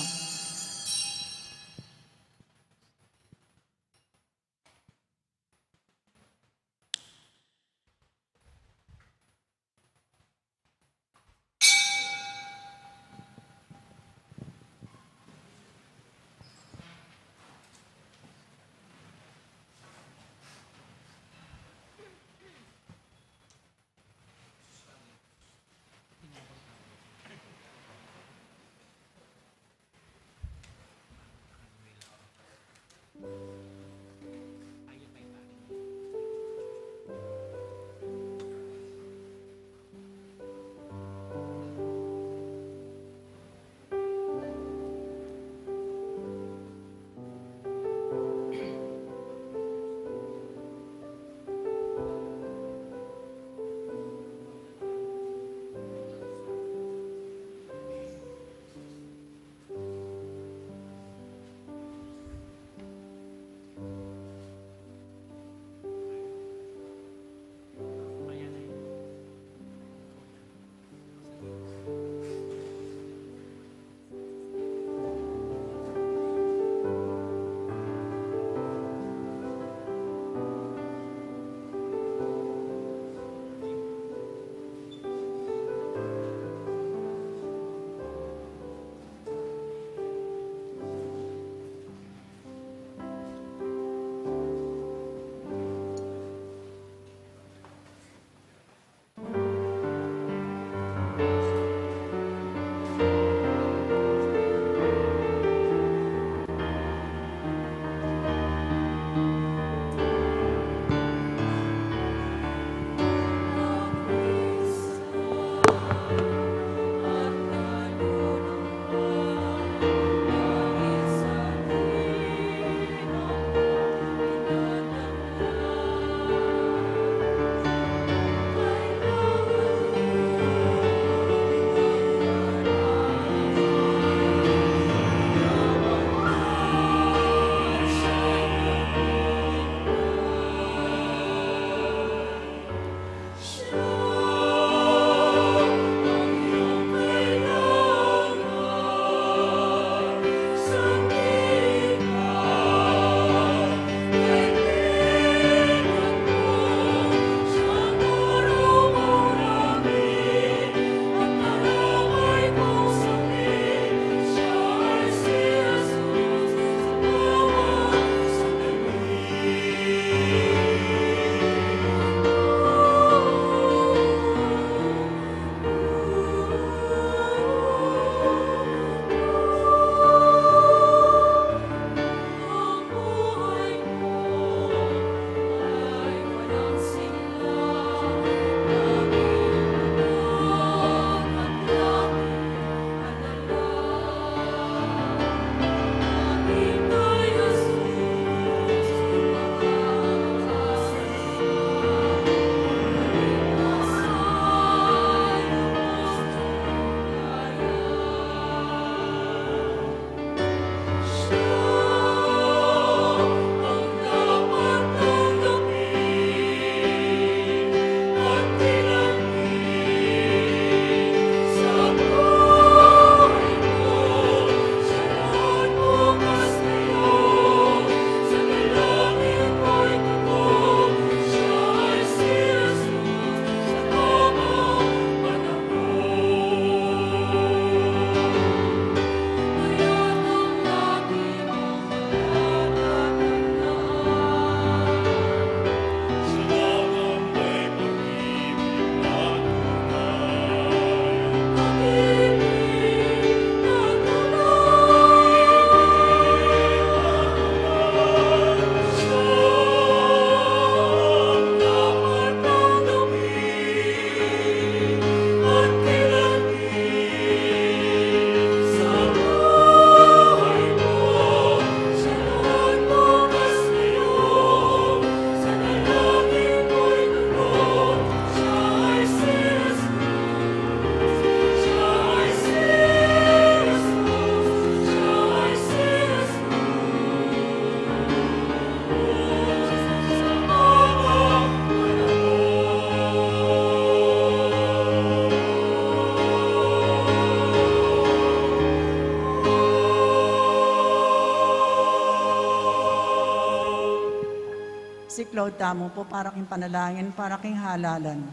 Siklaw tamo po para king panalangin, para king halalan.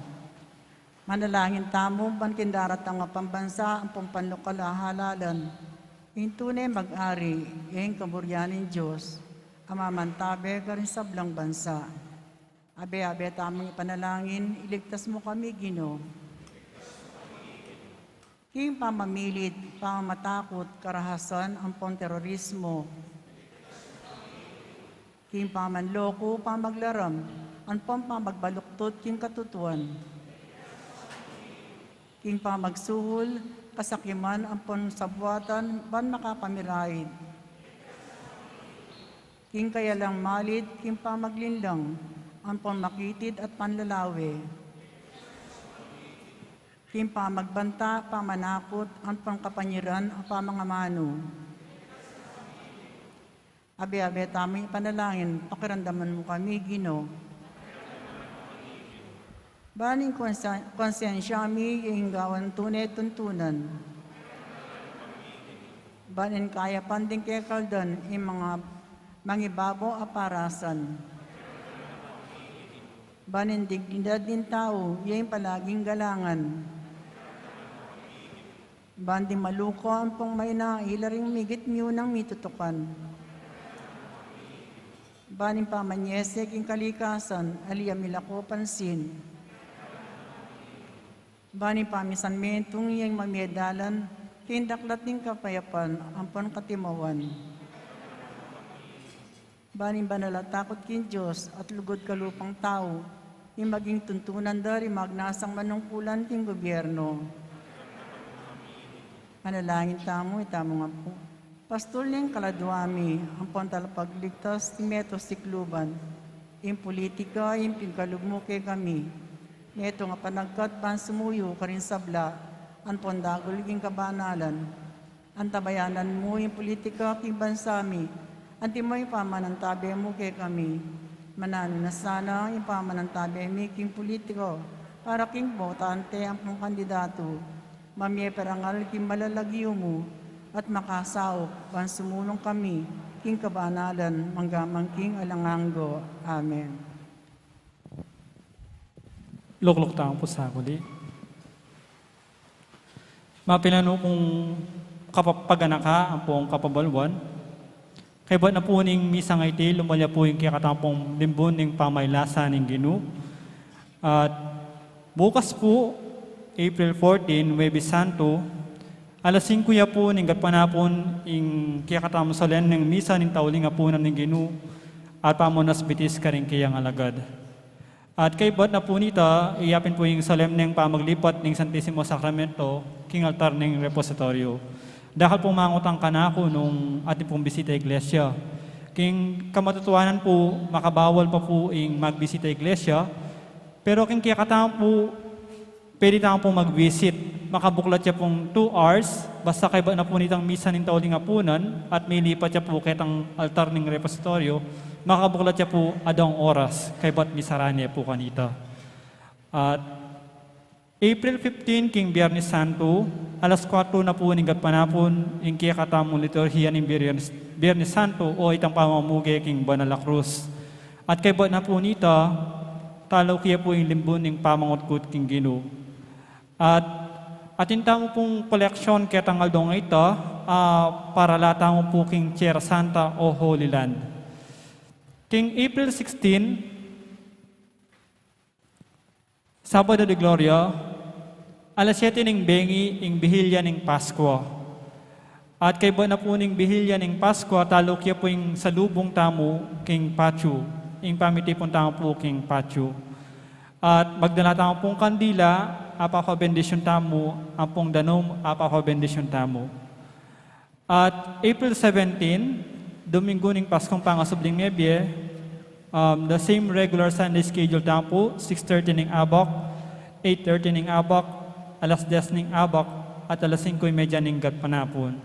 Manalangin tamo, bankin daratang nga pambansa, ang pampanlokal halalan. Yung tunay mag-ari, yung kaburyanin Diyos, amamantabe ka rin sa blang bansa. Abe-abe tamang ipanalangin, iligtas mo kami, Ginoo. King pamamilit, pamatakot, karahasan, ang terorismo. King pamanloko, pamaglaram, ang pamagbaluktot, king katutuan. King pamagsuhol, kasakiman, ang sabwatan, ban makapamiraid. King kaya lang malit, king pamaglinlang, ang makitid at panlalawi. King pamagbanta, pamanakot, ang pangkapanyiran, ang pamangamano. Abe-abe tamang ipanalangin, pakiramdaman mo kami, Ginoo. Baning konsensya mi, yung gawan tunay tuntunan. Banin kaya panding kekaldan, yung mga mangibabo aparasan. Banin dignidad din tao, yung palaging galangan. Banding maluko ang pong may nailaring migit miyo ng mitutukan. Banin pamanyesek yung kalikasan, aliyamila ko pansin. Banin pamisan mentong yung mamiedalan, kindaklat ng kapayapan, ang pangkatimawan. Banin banalatakot kin Diyos at lugod kalupang tao, yung maging tuntunan dari magnasang manungkulan king gobyerno. Manalangin tamo, itamo nga po. Pastor ning kaladwami, ang pantalapagligtas ti Meto Sikluban, yung politika, yung pingkalugmo kay kami. Meto nga panagkat ban sumuyo karin sabla, ang pondagol king kabanalan. Ang tabayanan mo yung politika king bansami, anti mo yung pamanantabi mo kay kami. Manano na sana yung pamanantabi mi king politiko, para king botante ang pong kandidato. Mamye perangal king malalagyo mo, at makasaok, pan sumulong kami, king kabanalan, manggamang king alanganggo. Amen. Lukluk taong po sa kuli. Mapilano kung kapapaganaka ang pong kapabalwan, kaya ba't na po ning misa ngay ti, lumalya po yung kikatampong limbon ng pamaylasa ng Ginoo. At bukas po, April 14, Webis Santo, alas 5 ya po, ninggat panapon, yung kiyakatamo sa len ng misa ng tauling apunan ng Ginoo, at pamunas bitis ka rin kayang alagad. At kay ba't na po nita, iyapin po yung salem ng pamaglipat ng Santissimo Sacramento, king altar ng repositoryo. Dahil po mangutang ka na ako nung ating pong bisita iglesia. King kamatutuanan po, makabawal pa po yung magbisita iglesia, pero king kiyakatamo po, pwede tayong pong mag-visit. Makabuklat siya pong 2 hours, basta kay ba na po nitang misa ng tauling apunan at may lipat siya po kitang altar ng repositoryo, makabuklat siya po adong oras, kay ba't misaraan niya po kanita. At April 15, king Biyernes Santo, alas 4 na po ninggat panapon, yung kiyakatamong liturhiya ng Biyernes Santo o itang pamamugi king Banala Cruz. At kay ba't na po nita, talaw kaya po yung limbon ng pamangutkut king Ginoo. At atinta mo pong koleksyon kaya tangal doon ito para lata mo po king Tierra Santa o Holy Land. King April 16, Sabado de Gloria, alas 7 ng bengi, ing bihilya ng Pasko. At kay ba na po ng bihilya ng Pasko, talo kaya po yung salubong tamo king Pachu, ing pamitipon tamo po king Pachu. At magdala tamo pong kandila, apaka-bendisyon tamo, ang pong danom, apaka-bendisyon tamo. At April 17, Domingo ng Paskong Pangasubling Nebye, the same regular Sunday schedule tamo, 6:30 ng abak, 8:30 ng abak, alas 10 ng abak, at alas 5:30 ng gatpanapon.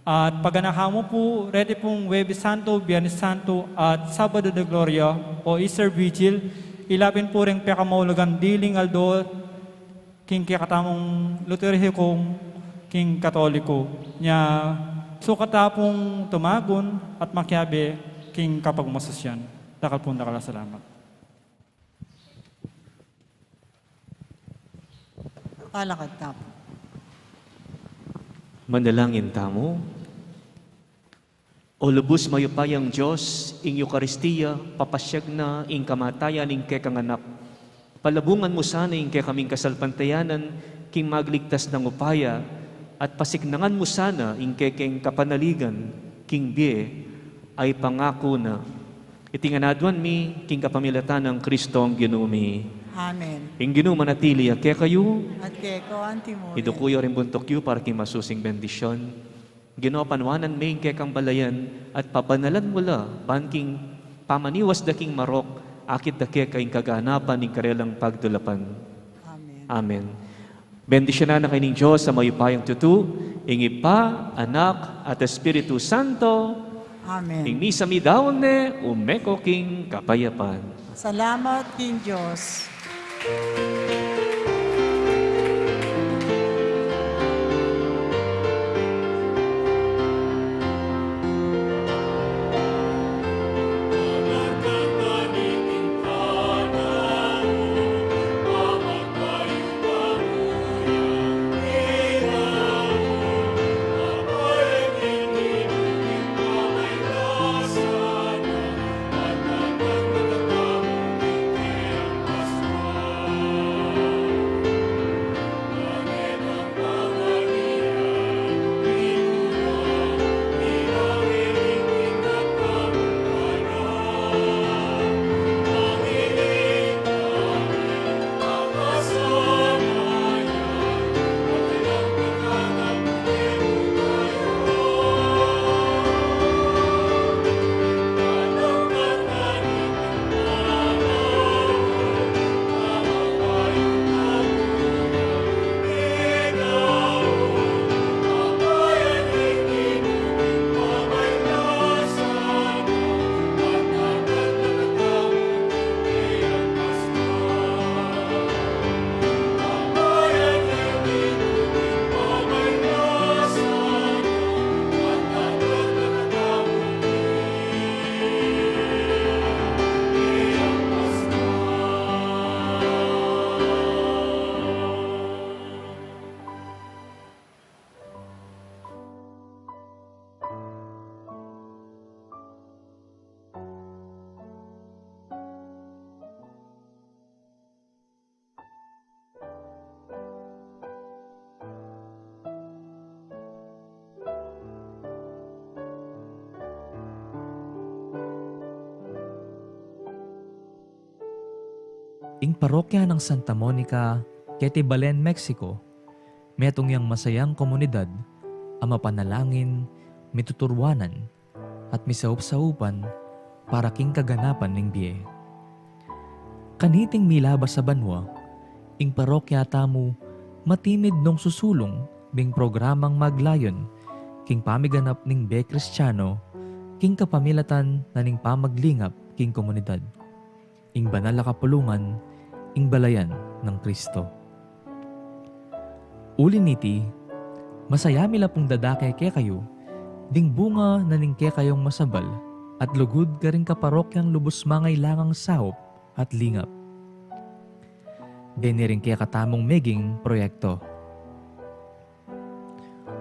At paganaka mo po, ready pong Webis Santo, Biyernes Santo, at Sabado de Gloria o Easter Vigil, ilapin po rin pekamaulugan diling aldo, king kikatamong luterhikong, king katoliko, niya sukatapong tumagon at makiabe, king kapagmasasyan. Dakal po nakala salamat. Kalakad na po. Manalangin tamo. O lubos mayupayang Diyos, ing Eucharistia, papasyag na ing kamatayan ing kekanganak. Palabungan mo sana ing kaming kasalpantayanan, king magligtas ng upaya, at pasignangan mo sana ing keng kapanaligan, king bie, ay pangako na. Itinganaduan mi, king kapamilatan ng Kristong ginumi. Amen. Ing ginuma natili, kayo, At kay ko, Antimo. idukuyo rin buntok yu para king masusing bendisyon. Ginoo panwanan may kay kang balayan at papanalan mula banking pamaniwas daking marok akit dake kaing kaganapan ning karelang pagdulapan. Amen. Amen. Bendisyonan na kayo ng Diyos sa mayupayang tutu, ing Ipa, Anak, at Espiritu Santo, Amen. ing misa mi daone, umeko king kapayapan. Salamat, King Diyos. Ing parokya ng Santa Monica, Ketibalen, Mexico, metong yang masayang komunidad, ang mapanalangin, mituturwanan, at misaup-saupan para king kaganapan ng biye. Kaniting milabas sa banwa, ing parokya tamu, matimid nung susulong, bing programang maglayon, king pamiganap ning be Kristiyano, king kapamilatan na ning pamaglingap king komunidad. Ing banal na kapulungan, ing balayan ng Kristo. Uli niti, masaya mila pong dadake ke kayo, ding bunga na ning ke kayong masabal, at lugod ka rin kaparokyang lubos mangay langang sahop at lingap. Deni rin kaya katamong meging proyekto.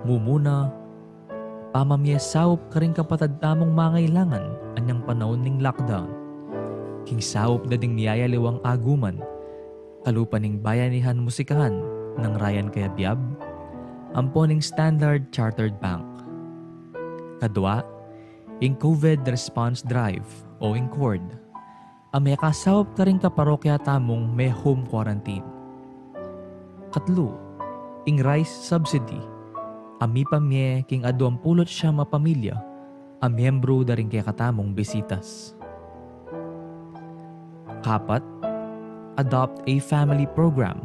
Mumuna, pamamye sahop ka rin kapatad tamong mangailangan anyang panahon ning lockdown. King sahop na ding niyayaliwang aguman, kalupaning bayanihan musikahan ng Ryan Kayabyab, amponing Standard Chartered Bank. Kadwa, ing COVID Response Drive o ing CORD, may kasawap ka rin kaparokya tamong may home quarantine. Katlo, ing rice subsidy, ami pamye king aduang pulot siya mapamilya, miyembro da rin kaya katamong bisitas. Kapat, adopt a family program,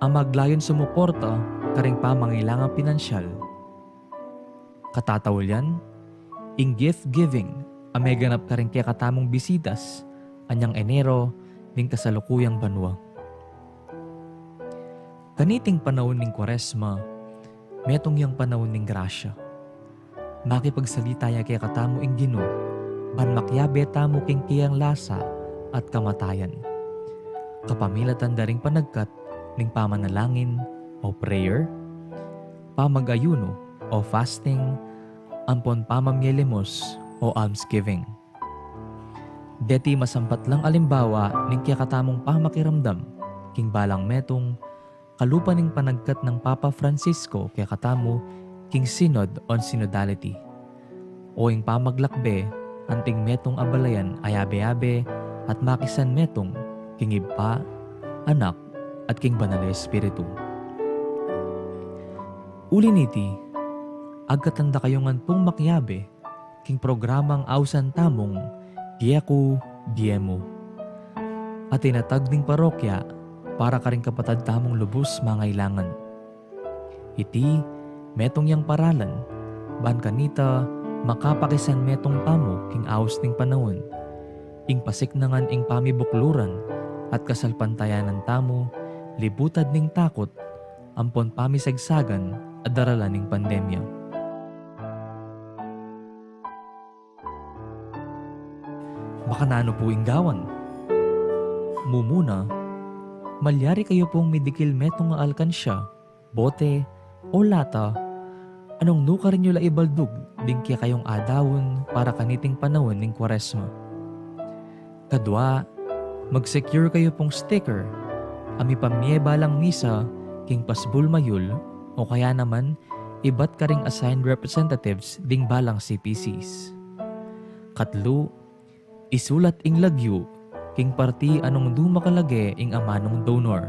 ang maglayon sumuporta karing pamangailangang pinansyal. Katatawalyan, ing gift giving, ang may ganap karing kaya katamong bisitas, anyang Enero ning kasalukuyang banwa. Kaniting panahon ning Kwaresma, metong yang panahon ning grasya. Makipagsalita ya kaya katamo ing Ginoo, ban makyabe tamo king kiyang lasa at kamatayan. Kapamilatan daring panagkat ning pamanalangin, o prayer, pamag-ayuno o fasting, ampon pamamyelimos o almsgiving. Deti masampat lang alimbawa ning kakatamong pamakiramdam, king balang metong kalupa ning panagkat ng Papa Francisco kaya katamo king Synod on Synodality. O ing pamaglakbe, anting metong abalayan ayabe-abe at makisan metong king Iba, Anak at king Banal na Espiritu. Uliniti, agkatanda kayongan pong makyabe, king programang awsan tamong Giaku Biemo. At tinatag ning parokya para karing kapatad tamong lubos mangailangan. Iti, metong yang paralan, ban kanita, makapakisan metong tamo king aws ning panahon, ing pasiknangan ing pamibukluran at kasalpantayanan tamo, libutad ning takot, ampon pamisagsagan at daralan ning pandemya. Baka nano po inggawan. Mumuna, malyari kayo pong midikil metong nga alkansya, bote, o lata, anong nuka rin nyo la ibaldug, bingkya kayong adawon para kaniting panahon ng Kwaresma. Kadwa, mag-secure kayo pong sticker, ami pamye balang misa, king pasbul mayul, o kaya naman, iba't ka ring assigned representatives ding balang CPCs. Katlo, isulat ing lagyo, king parti anong dumakalage ing amanong donor.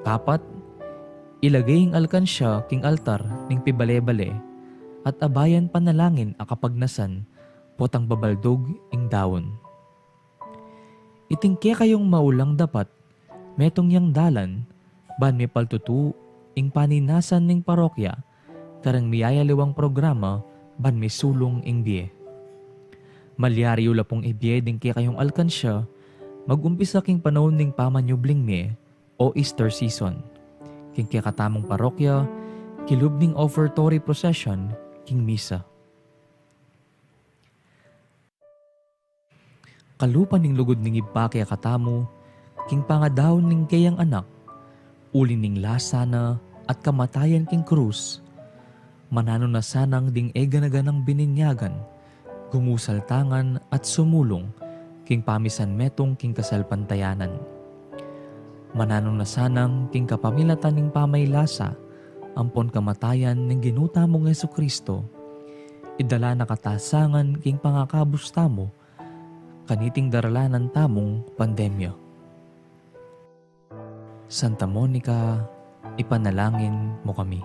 Kapat, ilagay ing alkansya king altar ning pibale-bale at abayan panalangin akapagnasan potang babaldog ing dawon. Itingke kayong maulang dapat metong yang dalan ban may paltutu ing paninasan ning parokya karang miyayaliwang programa ban may sulong ing biye. Malyari ula pong ibiye din kaya kayong alkansya, mag-umpisa king panahon ning pamanyubling me o Easter season. King kaya katamong parokya, kilub ning offertory procession, king misa. Kalupan ning lugod ning iba kaya katamo, king pangadawon ning kayang anak, uli ning lasana at kamatayan king krus, manano na sanang ding eganaganang bininyagan, gumusal tangan at sumulong king pamisan metong king kasalpantayanan. Mananong na sanang king kapamilatan ning pamaylasa, ampon kamatayan ning ginuta mong Jesucristo, idala na katasangan king pangakabus tamo, kaniting daralanan tamong pandemya. Santa Monica, ipanalangin mo kami.